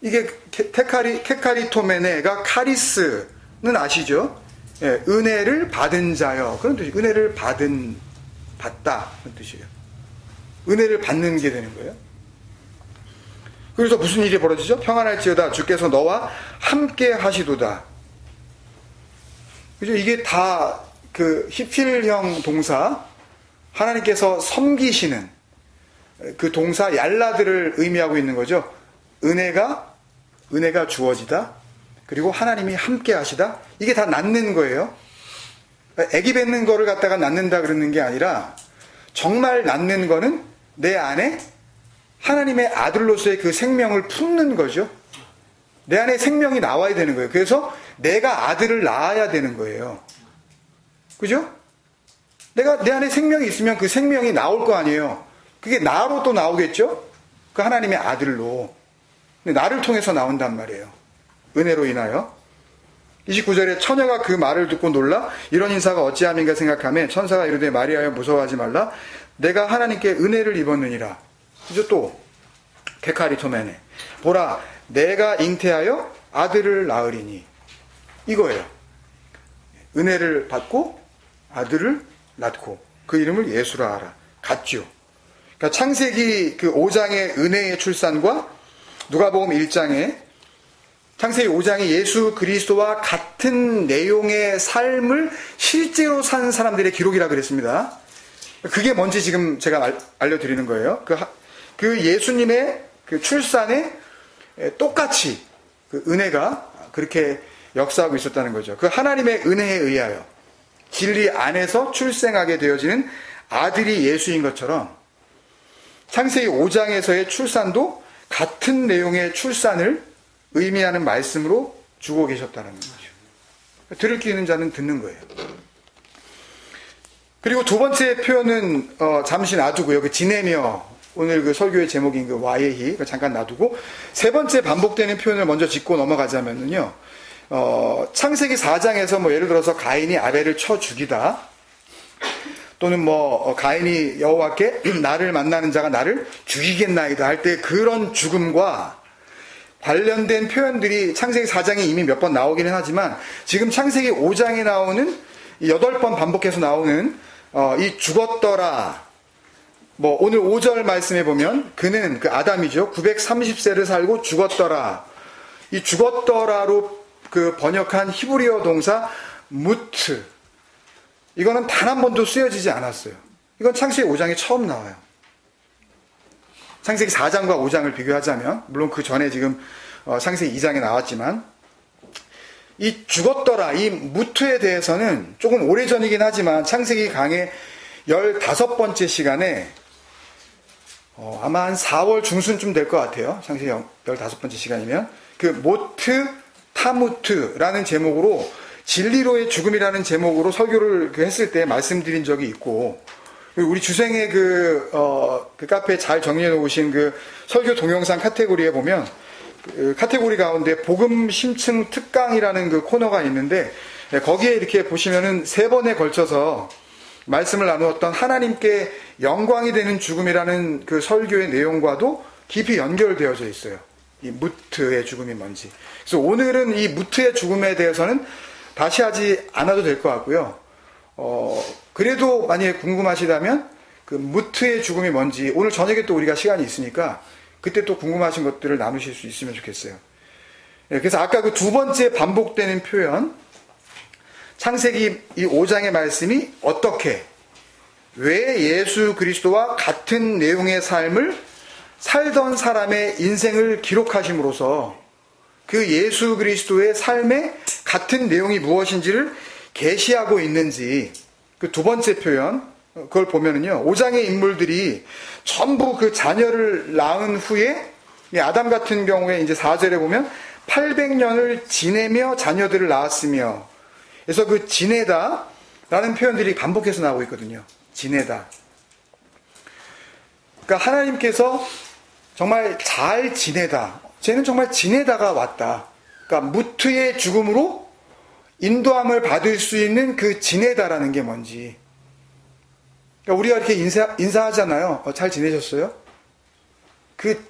이게 케카리토메네가 카리스는 아시죠? 예, 은혜를 받은 자여. 그런 뜻이에요. 은혜를 받다. 그런 뜻이에요. 은혜를 받는 게 되는 거예요. 그래서 무슨 일이 벌어지죠? 평안할지어다 주께서 너와 함께 하시도다. 그죠? 이게 다 그 히필형 동사, 하나님께서 섬기시는 그 동사 얄라들을 의미하고 있는 거죠. 은혜가 주어지다. 그리고 하나님이 함께 하시다. 이게 다 낳는 거예요. 애기 뱉는 거를 갖다가 낳는다 그러는 게 아니라 정말 낳는 거는 내 안에 하나님의 아들로서의 그 생명을 품는 거죠. 내 안에 생명이 나와야 되는 거예요. 그래서 내가 아들을 낳아야 되는 거예요. 그죠? 내 안에 생명이 있으면 그 생명이 나올 거 아니에요. 그게 나로 또 나오겠죠? 그 하나님의 아들로. 근데 나를 통해서 나온단 말이에요. 은혜로 인하여. 29절에 처녀가 그 말을 듣고 놀라 이런 인사가 어찌함인가 생각하며 천사가 이르되 마리아여 무서워하지 말라. 내가 하나님께 은혜를 입었느니라. 이제 또 케카리토메네. 보라 내가 잉태하여 아들을 낳으리니. 이거예요. 은혜를 받고 아들을 낳고 그 이름을 예수라 하라. 같죠. 그러니까 창세기 그 5장의 은혜의 출산과 누가복음 1장에 창세기 5장이 예수 그리스도와 같은 내용의 삶을 실제로 산 사람들의 기록이라 그랬습니다. 그게 뭔지 지금 제가 알려드리는 거예요. 그 예수님의 그 출산에 똑같이 그 은혜가 그렇게 역사하고 있었다는 거죠. 그 하나님의 은혜에 의하여 진리 안에서 출생하게 되어지는 아들이 예수인 것처럼 창세기 5장에서의 출산도 같은 내용의 출산을 의미하는 말씀으로 주고 계셨다는 거죠. 들을 귀 있는 자는 듣는 거예요. 그리고 두 번째 표현은 잠시 놔두고요. 그 지내며 오늘 그 설교의 제목인 그 와예히 잠깐 놔두고 세 번째 반복되는 표현을 먼저 짚고 넘어가자면요. 창세기 4장에서 뭐 예를 들어서 가인이 아벨을 쳐 죽이다. 또는 뭐 가인이 여호와께 나를 만나는 자가 나를 죽이겠나이다 할 때 그런 죽음과 관련된 표현들이 창세기 4장에 이미 몇 번 나오기는 하지만 지금 창세기 5장에 나오는 8번 반복해서 나오는 이 죽었더라. 뭐 오늘 5절 말씀에 보면 그는 그 아담이죠. 930세를 살고 죽었더라. 이 죽었더라로 그 번역한 히브리어 동사 무트. 이거는 단 한 번도 쓰여지지 않았어요. 이건 창세기 5장에 처음 나와요. 창세기 4장과 5장을 비교하자면 물론 그 전에 지금 창세기 2장에 나왔지만 이 죽었더라 이 무트에 대해서는 조금 오래전이긴 하지만 창세기 강의 15번째 시간에 아마 한 4월 중순쯤 될 것 같아요. 창세기 15번째 시간이면 그 모트 타무트라는 제목으로 진리로의 죽음이라는 제목으로 설교를 했을 때 말씀드린 적이 있고, 우리 주생의 그 카페에 잘 정리해 놓으신 그 설교 동영상 카테고리에 보면 그 카테고리 가운데 복음 심층 특강이라는 그 코너가 있는데, 거기에 이렇게 보시면은 3번에 걸쳐서 말씀을 나누었던 하나님께 영광이 되는 죽음이라는 그 설교의 내용과도 깊이 연결되어져 있어요. 이 무트의 죽음이 뭔지. 그래서 오늘은 이 무트의 죽음에 대해서는 다시 하지 않아도 될 것 같고요. 그래도 만약에 궁금하시다면 그 무트의 죽음이 뭔지 오늘 저녁에 또 우리가 시간이 있으니까 그때 또 궁금하신 것들을 나누실 수 있으면 좋겠어요. 그래서 아까 그 2번째 반복되는 표현, 창세기 이 5장의 말씀이 어떻게, 왜 예수 그리스도와 같은 내용의 삶을 살던 사람의 인생을 기록하심으로써 그 예수 그리스도의 삶의 같은 내용이 무엇인지를 계시하고 있는지, 그 2번째 표현, 그걸 보면은요, 5장의 인물들이 전부 그 자녀를 낳은 후에, 아담 같은 경우에 이제 4절에 보면 800년을 지내며 자녀들을 낳았으며, 그래서 그 지내다 라는 표현들이 반복해서 나오고 있거든요. 지내다. 그러니까 하나님께서 정말 잘 지내다. 쟤는 정말 지내다가 왔다. 그러니까 무트의 죽음으로 인도함을 받을 수 있는 그 지내다라는 게 뭔지. 그러니까 우리가 이렇게 인사하잖아요. 잘 지내셨어요? 그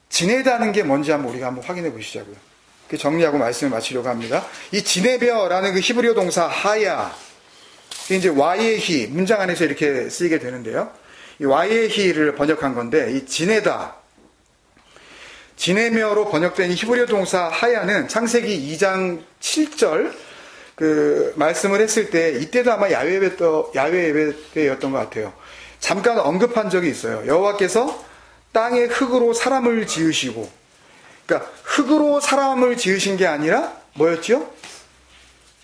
지내다는 게 뭔지 우리가 한번 확인해 보시자고요. 그 정리하고 말씀을 마치려고 합니다. 이 지내벼라는 그 히브리어 동사 하야, 이제 와예히 문장 안에서 이렇게 쓰이게 되는데요. 이 와예히를 번역한 건데, 이 지내다, 지내며로 번역된 히브리어 동사 하야는 창세기 2장 7절 그 말씀을 했을 때, 이때도 아마 야외 예배 때였던 것 같아요. 잠깐 언급한 적이 있어요. 여호와께서 땅의 흙으로 사람을 지으시고, 그러니까 흙으로 사람을 지으신 게 아니라 뭐였죠?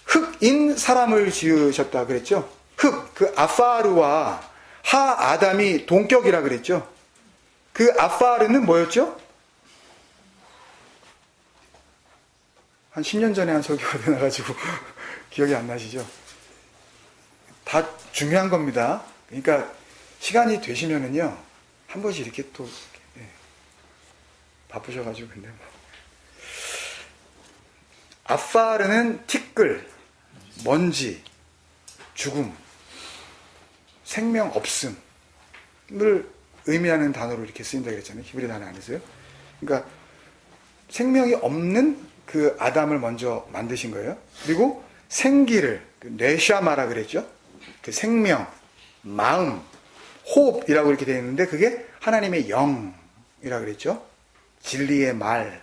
흙인 사람을 지으셨다 그랬죠. 흙, 그 아파르와 하 아담이 동격이라 그랬죠. 그 아파르는 뭐였죠? 한 10년 전에 한 설교가 되나가지고 기억이 안 나시죠? 다 중요한 겁니다. 그러니까 시간이 되시면은요, 한 번씩 이렇게 또 바쁘셔가지고. 근데 아파르는 티끌, 먼지, 죽음, 생명 없음을 의미하는 단어로 이렇게 쓰인다 그랬잖아요. 히브리 단어 안에서요. 그러니까 생명이 없는 그 아담을 먼저 만드신 거예요. 그리고 생기를, 네샤마라 그랬죠. 그 생명, 마음, 호흡이라고 이렇게 되어 있는데, 그게 하나님의 영이라 그랬죠. 진리의 말.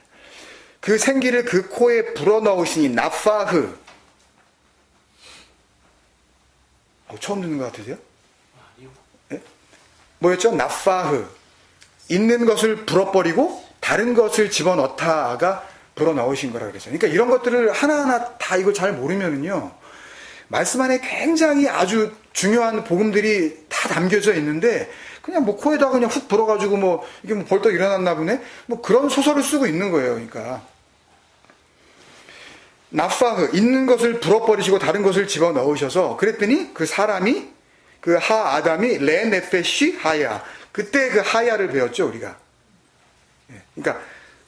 그 생기를 그 코에 불어넣으시니 나파흐. 처음 듣는 것 같으세요? 네? 뭐였죠? 나파흐. 있는 것을 불어버리고 다른 것을 집어넣다가 불어넣으신 거라 그랬어요. 그러니까 이런 것들을 하나하나 다 이거 잘 모르면은요, 말씀 안에 굉장히 아주 중요한 복음들이 다 담겨져 있는데, 그냥 뭐 코에다 그냥 훅 불어가지고 뭐 이게 뭐 벌떡 일어났나 보네, 뭐 그런 소설을 쓰고 있는 거예요. 그러니까 나파흐, 있는 것을 불어버리시고 다른 것을 집어넣으셔서, 그랬더니 그 사람이, 그 하 아담이 레네페시 하야, 그때 그 하야를 배웠죠 우리가. 그러니까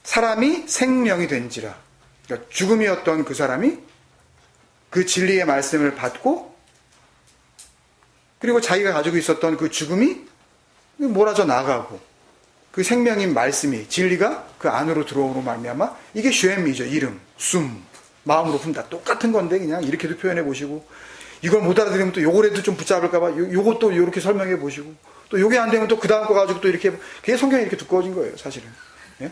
사람이 생명이 된지라, 그러니까 죽음이었던 그 사람이 그 진리의 말씀을 받고, 그리고 자기가 가지고 있었던 그 죽음이 몰아져 나가고, 그 생명인 말씀이, 진리가 그 안으로 들어오므로 말미암아, 이게 쉐엠이죠. 이름, 숨, 마음으로 품다. 똑같은 건데 그냥 이렇게도 표현해 보시고, 이걸 못 알아들으면 또 요거라도 좀 붙잡을까봐 요것도 이렇게 설명해 보시고, 또 요게 안 되면 또 그 다음 거 가지고 또 이렇게, 그게 성경이 이렇게 두꺼워진 거예요 사실은. 예?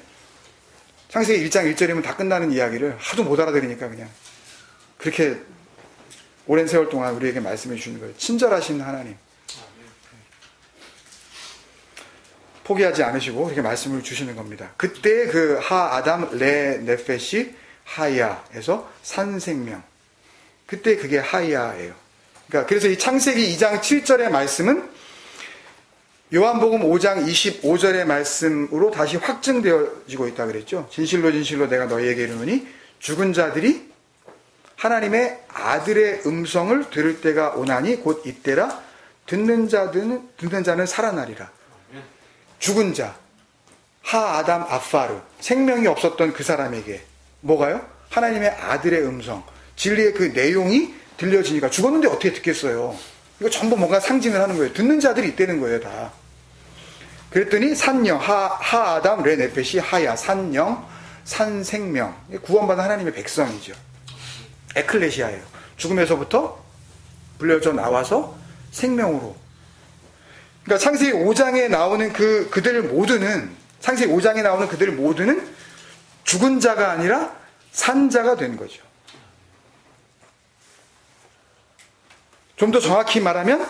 창세기 1장 1절이면 다 끝나는 이야기를 하도 못 알아들으니까 그냥 그렇게 오랜 세월 동안 우리에게 말씀해 주시는 거예요. 친절하신 하나님. 포기하지 않으시고 이렇게 말씀을 주시는 겁니다. 그때 그 하 아담 레 네페시 하야에서 산 생명. 그때 그게 하야예요. 그러니까 그래서 이 창세기 2장 7절의 말씀은 요한복음 5장 25절의 말씀으로 다시 확증되어지고 있다 그랬죠. 진실로 진실로 내가 너희에게 이르노니 죽은 자들이 하나님의 아들의 음성을 들을 때가 오나니 곧 이때라. 듣는 자는 살아나리라. 죽은 자, 하아담 아파르, 생명이 없었던 그 사람에게 뭐가요? 하나님의 아들의 음성, 진리의 그 내용이 들려지니까. 죽었는데 어떻게 듣겠어요? 이거 전부 뭔가 상징을 하는 거예요. 듣는 자들이 있다는 거예요, 다. 그랬더니 산영, 하아담 레네페시 하야, 산영, 산생명, 구원받은 하나님의 백성이죠. 에클레시아예요. 죽음에서부터 불려져 나와서 생명으로. 그러니까 창세기 5장에 나오는 그들 모두는, 창세기 5장에 나오는 그들 모두는 죽은 자가 아니라 산 자가 된 거죠. 좀 더 정확히 말하면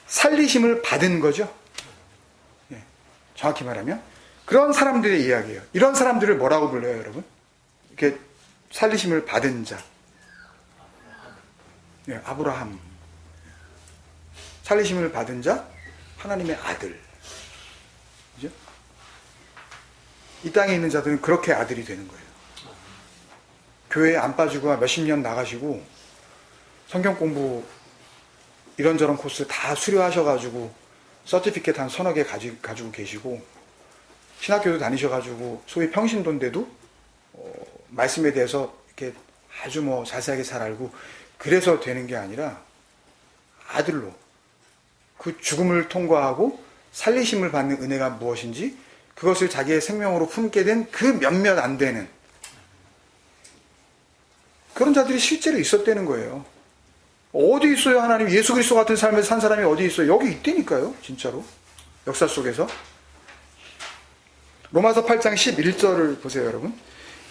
살리심을 받은 거죠. 예, 정확히 말하면 그런 사람들의 이야기예요. 이런 사람들을 뭐라고 불러요, 여러분? 이렇게 살리심을 받은 자. 예, 아브라함. 살리심을 받은 자, 하나님의 아들. 그죠? 이 땅에 있는 자들은 그렇게 아들이 되는 거예요. 교회에 안 빠지고 몇십 년 나가시고 성경 공부 이런저런 코스 다 수료하셔가지고 서티피켓 한 서너 개 가지고 계시고 신학교도 다니셔가지고 소위 평신도인데도 말씀에 대해서 이렇게 아주 뭐 자세하게 잘 알고 그래서 되는 게 아니라 아들로 그 죽음을 통과하고 살리심을 받는 은혜가 무엇인지 그것을 자기의 생명으로 품게 된 그 몇몇 안 되는 그런 자들이 실제로 있었다는 거예요. 어디 있어요, 하나님? 예수 그리스도 같은 삶을 산 사람이 어디 있어요? 여기 있다니까요, 진짜로. 역사 속에서. 로마서 8장 11절을 보세요, 여러분.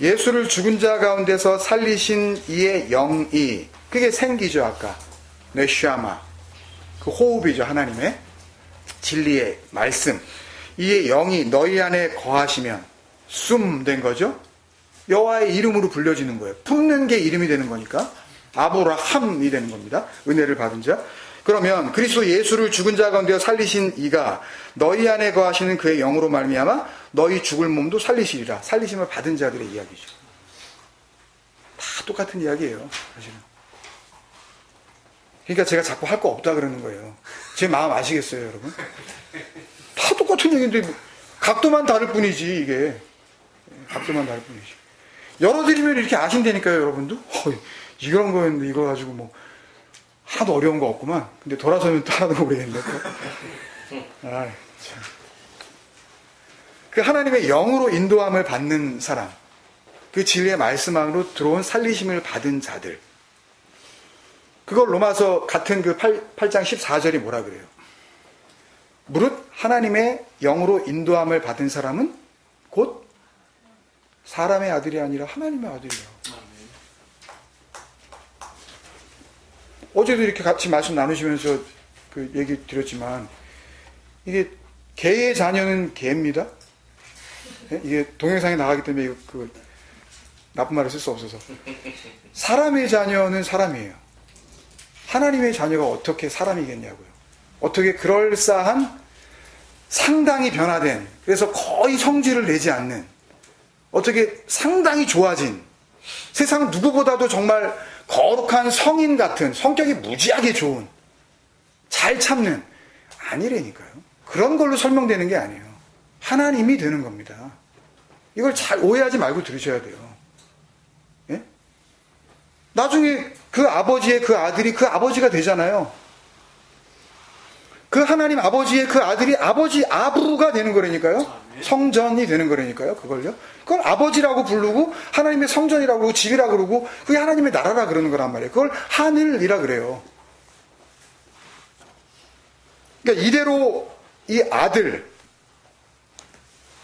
예수를 죽은 자 가운데서 살리신 이의 영이, 그게 생기죠, 아까. 네샤마. 그 호흡이죠, 하나님의. 진리의 말씀. 이의 영이 너희 안에 거하시면, 된 거죠? 여호와의 이름으로 불려지는 거예요. 품는 게 이름이 되는 거니까. 아브라함이 되는 겁니다. 은혜를 받은 자. 그러면 그리스도 예수를 죽은 자 가운데 살리신 이가 너희 안에 거하시는 그의 영으로 말미암아 너희 죽을 몸도 살리시리라. 살리심을 받은 자들의 이야기죠. 다 똑같은 이야기예요, 사실은. 그러니까 제가 자꾸 할 거 없다 그러는 거예요. 제 마음 아시겠어요, 여러분? 다 똑같은 얘기인데 뭐, 각도만 다를 뿐이지, 이게. 각도만 다를 뿐이지. 열어드리면 이렇게 아신다니까요, 여러분도. 이런 거였는데 이거 가지고 뭐 하나도 어려운 거 없구만. 근데 돌아서면 또 하나도 모르겠네. 아, 참. 그 하나님의 영으로 인도함을 받는 사람, 그 진리의 말씀 안으로 들어온 살리심을 받은 자들, 그걸 로마서 같은 그 8장 14절이 뭐라 그래요? 무릇 하나님의 영으로 인도함을 받은 사람은 곧 사람의 아들이 아니라 하나님의 아들이에요. 어제도 이렇게 같이 말씀 나누시면서 그 얘기 드렸지만, 이게 개의 자녀는 개입니다. 네? 이게 동영상에 나가기 때문에 그 나쁜 말을 쓸 수 없어서. 사람의 자녀는 사람이에요. 하나님의 자녀가 어떻게 사람이겠냐고요. 어떻게 그럴싸한 상당히 변화된, 그래서 거의 성질을 내지 않는, 어떻게 상당히 좋아진, 세상 누구보다도 정말 거룩한 성인 같은, 성격이 무지하게 좋은, 잘 참는, 아니라니까요. 그런 걸로 설명되는 게 아니에요. 하나님이 되는 겁니다. 이걸 잘 오해하지 말고 들으셔야 돼요. 예? 나중에 그 아버지의 그 아들이 그 아버지가 되잖아요. 그 하나님 아버지의 그 아들이 아버지 아부가 되는 거라니까요. 성전이 되는 거라니까요. 그걸요. 그걸 아버지라고 부르고 하나님의 성전이라고 그러고 집이라고 그러고 그게 하나님의 나라라 그러는 거란 말이에요. 그걸 하늘이라 그래요. 그러니까 이대로 이 아들,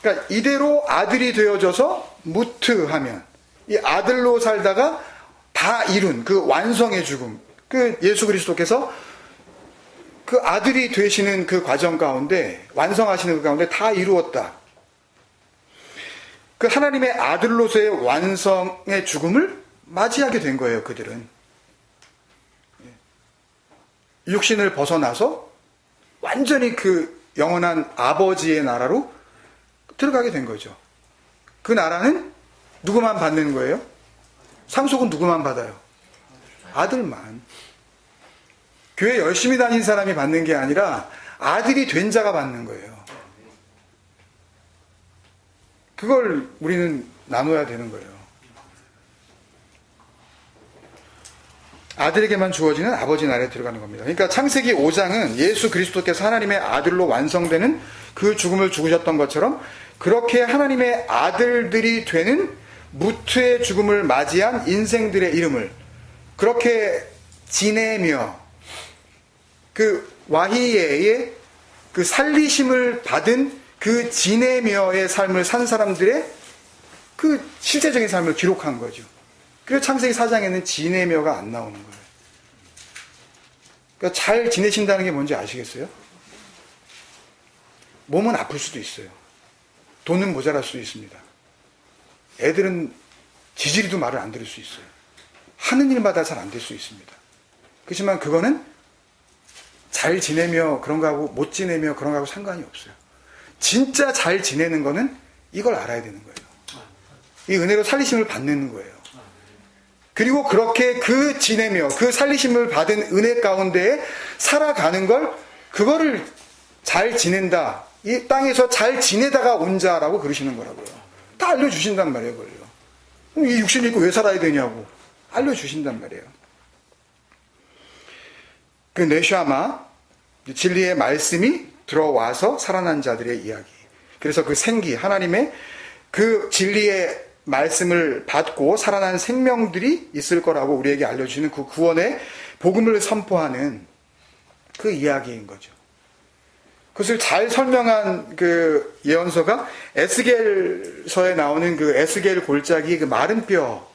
그러니까 이대로 아들이 되어져서 무트하면 이 아들로 살다가 다 이룬 그 완성의 죽음, 그 예수 그리스도께서 그 아들이 되시는 그 과정 가운데, 완성하시는 그 가운데 다 이루었다. 그 하나님의 아들로서의 완성의 죽음을 맞이하게 된 거예요, 그들은. 육신을 벗어나서 완전히 그 영원한 아버지의 나라로 들어가게 된 거죠. 그 나라는 누구만 받는 거예요? 상속은 누구만 받아요? 아들만. 교회 열심히 다닌 사람이 받는 게 아니라 아들이 된 자가 받는 거예요. 그걸 우리는 나눠야 되는 거예요. 아들에게만 주어지는 아버지 나라에 들어가는 겁니다. 그러니까 창세기 5장은 예수 그리스도께서 하나님의 아들로 완성되는 그 죽음을 죽으셨던 것처럼 그렇게 하나님의 아들들이 되는 무트의 죽음을 맞이한 인생들의 이름을 그렇게 지내며 그 와히예의 그 살리심을 받은 그 지내며의 삶을 산 사람들의 그 실제적인 삶을 기록한 거죠. 그래서 창세기 4장에는 지내며가 안 나오는 거예요. 그러니까 잘 지내신다는 게 뭔지 아시겠어요? 몸은 아플 수도 있어요. 돈은 모자랄 수도 있습니다. 애들은 지지리도 말을 안 들을 수 있어요. 하는 일마다 잘 안 될 수 있습니다. 그렇지만 그거는 잘 지내며 그런 거하고 못 지내며 그런 거하고 상관이 없어요. 진짜 잘 지내는 거는 이걸 알아야 되는 거예요. 이 은혜로 살리심을 받는 거예요. 그리고 그렇게 그 지내며 그 살리심을 받은 은혜 가운데에 살아가는 걸 그거를 잘 지낸다. 이 땅에서 잘 지내다가 온 자라고 그러시는 거라고요. 다 알려주신단 말이에요. 그걸요. 그럼 이 육신을 입고 왜 살아야 되냐고 알려주신단 말이에요. 그 네샤마 진리의 말씀이 들어와서 살아난 자들의 이야기. 그래서 그 생기 하나님의 그 진리의 말씀을 받고 살아난 생명들이 있을 거라고 우리에게 알려주시는 그 구원의 복음을 선포하는 그 이야기인 거죠. 그것을 잘 설명한 그 예언서가 에스겔서에 나오는 그 에스겔 골짜기 그 마른 뼈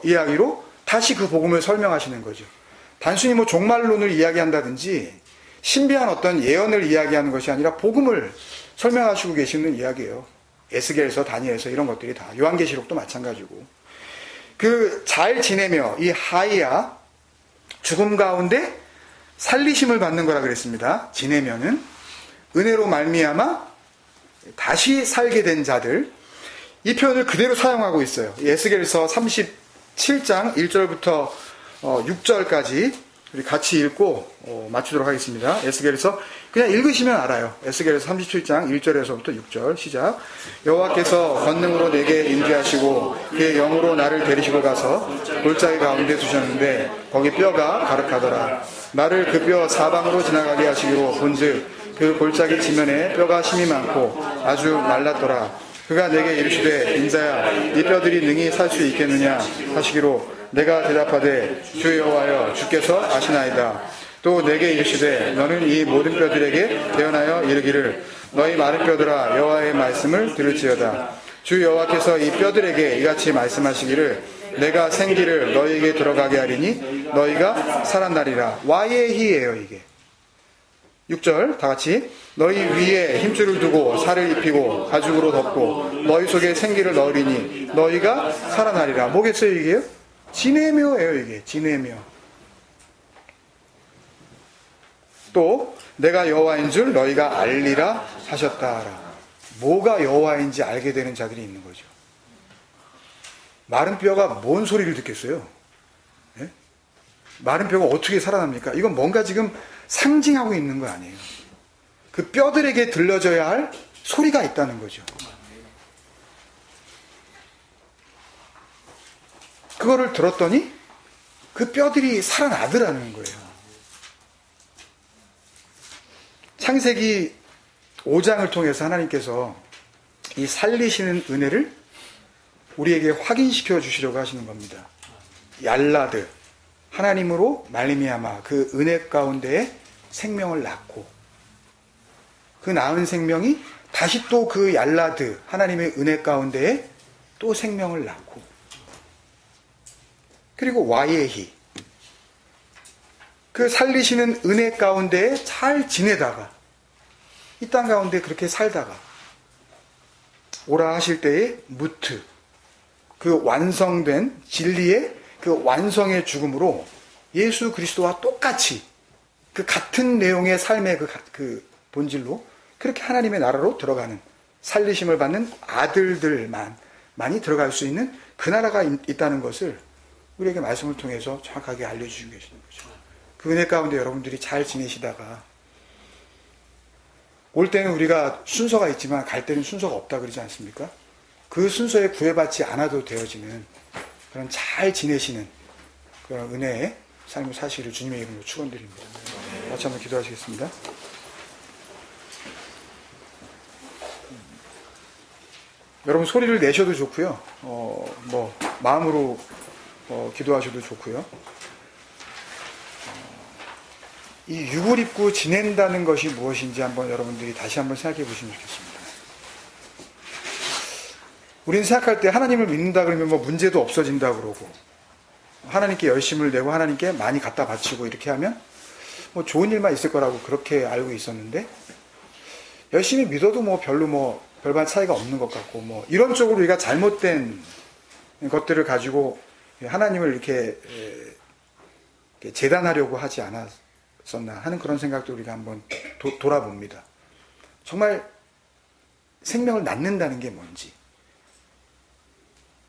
이야기로 다시 그 복음을 설명하시는 거죠. 단순히 뭐 종말론을 이야기한다든지 신비한 어떤 예언을 이야기하는 것이 아니라 복음을 설명하시고 계시는 이야기예요. 에스겔서, 다니엘서 이런 것들이 다. 요한계시록도 마찬가지고. 그 잘 지내며 이 하이야 죽음 가운데 살리심을 받는 거라 그랬습니다. 지내면은 은혜로 말미암아 다시 살게 된 자들. 이 표현을 그대로 사용하고 있어요. 에스겔서 37장 1절부터 6절까지 우리 같이 읽고 맞추도록 하겠습니다. 에스겔서 그냥 읽으시면 알아요. 에스겔서 37장 1절에서부터 6절 시작. 여호와께서 권능으로 내게 임재하시고 그의 영으로 나를 데리시고 가서 골짜기 가운데 두셨는데 거기 뼈가 가득하더라. 나를 그 뼈 사방으로 지나가게 하시기로 본즉 그 골짜기 지면에 뼈가 심이 많고 아주 말랐더라. 그가 내게 이르시되 인자야 이 뼈들이 능히 살 수 있겠느냐 하시기로 내가 대답하되 주 여호와여 주께서 아시나이다. 또 내게 이르시되 너는 이 모든 뼈들에게 대언하여 이르기를 너희 마른 뼈들아 여호와의 말씀을 들을지어다. 주 여호와께서 이 뼈들에게 이같이 말씀하시기를 내가 생기를 너희에게 들어가게 하리니 너희가 살아나리라. 와예히예요 이게. 6절 다같이 너희 위에 힘줄을 두고 살을 입히고 가죽으로 덮고 너희 속에 생기를 넣으리니 너희가 살아나리라. 뭐겠어요 이게요? 지내며예요 이게. 지내며. 또 내가 여호와인 줄 너희가 알리라 하셨다라. 뭐가 여호와인지 알게 되는 자들이 있는 거죠. 마른 뼈가 뭔 소리를 듣겠어요? 네? 마른 뼈가 어떻게 살아납니까? 이건 뭔가 지금 상징하고 있는 거 아니에요. 그 뼈들에게 들려져야 할 소리가 있다는 거죠. 그거를 들었더니 그 뼈들이 살아나더라는 거예요. 창세기 5장을 통해서 하나님께서 이 살리시는 은혜를 우리에게 확인시켜 주시려고 하시는 겁니다. 얄라드 하나님으로 말미암아 그 은혜 가운데에 생명을 낳고 그 낳은 생명이 다시 또 그 얄라드 하나님의 은혜 가운데에 또 생명을 낳고 그리고 와예히 그 살리시는 은혜 가운데에 잘 지내다가 이 땅 가운데 그렇게 살다가 오라 하실 때의 무트 그 완성된 진리의 그 완성의 죽음으로 예수 그리스도와 똑같이 그 같은 내용의 삶의 그 본질로 그렇게 하나님의 나라로 들어가는 살리심을 받는 아들들만 많이 들어갈 수 있는 그 나라가 있다는 것을 우리에게 말씀을 통해서 정확하게 알려주시고 계시는 거죠. 그 은혜 가운데 여러분들이 잘 지내시다가 올 때는 우리가 순서가 있지만 갈 때는 순서가 없다 그러지 않습니까? 그 순서에 구애받지 않아도 되어지는 그런 잘 지내시는 그런 은혜의 삶을 사시기를 주님의 이름으로 축원드립니다. 같이 한번 기도하시겠습니다. 여러분 소리를 내셔도 좋고요. 마음으로 기도하셔도 좋고요. 이 육을 입고 지낸다는 것이 무엇인지 한번 여러분들이 다시 한번 생각해 보시면 좋겠습니다. 우리는 생각할 때 하나님을 믿는다 그러면 뭐 문제도 없어진다 그러고 하나님께 열심을 내고 하나님께 많이 갖다 바치고 이렇게 하면 뭐 좋은 일만 있을 거라고 그렇게 알고 있었는데 열심히 믿어도 뭐 별로 뭐 별반 차이가 없는 것 같고 뭐 이런 쪽으로 우리가 잘못된 것들을 가지고 하나님을 이렇게 재단하려고 하지 않았었나 하는 그런 생각도 우리가 한번 돌아봅니다. 정말 생명을 낳는다는 게 뭔지,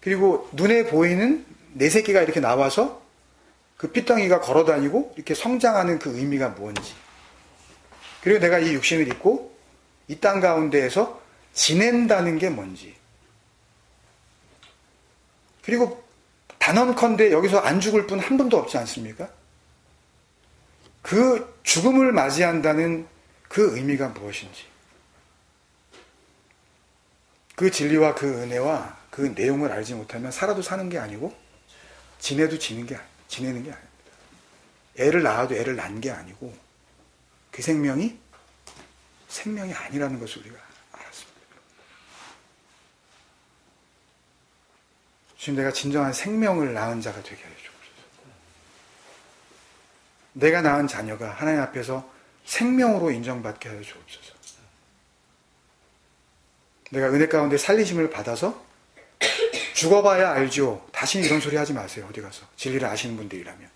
그리고 눈에 보이는 내 새끼가 이렇게 나와서 그 핏덩이가 걸어다니고 이렇게 성장하는 그 의미가 뭔지, 그리고 내가 이 육신을 입고 이 땅 가운데에서 지낸다는 게 뭔지, 그리고 단언컨대 여기서 안 죽을 분 한 분도 없지 않습니까? 그 죽음을 맞이한다는 그 의미가 무엇인지, 그 진리와 그 은혜와 그 내용을 알지 못하면 살아도 사는 게 아니고 지내도 지내는 게 아닙니다. 애를 낳아도 애를 낳은 게 아니고 그 생명이 아니라는 것을 우리가 알았습니다. 주님, 내가 진정한 생명을 낳은 자가 되게 하여 주옵소서. 내가 낳은 자녀가 하나님 앞에서 생명으로 인정받게 하여 주옵소서. 내가 은혜 가운데 살리심을 받아서 죽어봐야 알죠. 다시는 이런 소리 하지 마세요. 어디 가서 진리를 아시는 분들이라면.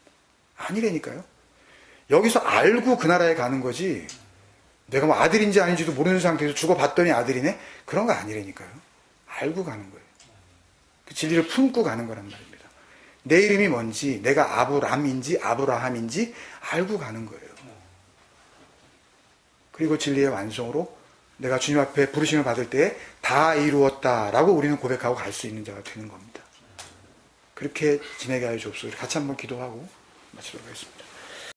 아니라니까요. 여기서 알고 그 나라에 가는 거지, 내가 뭐 아들인지 아닌지도 모르는 상태에서 죽어봤더니 아들이네? 그런 거 아니라니까요. 알고 가는 거예요. 그 진리를 품고 가는 거란 말입니다. 내 이름이 뭔지, 내가 아브람인지 아브라함인지 알고 가는 거예요. 그리고 진리의 완성으로 내가 주님 앞에 부르심을 받을 때 다 이루었다라고 우리는 고백하고 갈 수 있는 자가 되는 겁니다. 그렇게 지내게 하여 주옵소서. 같이 한번 기도하고 마치도록 하겠습니다.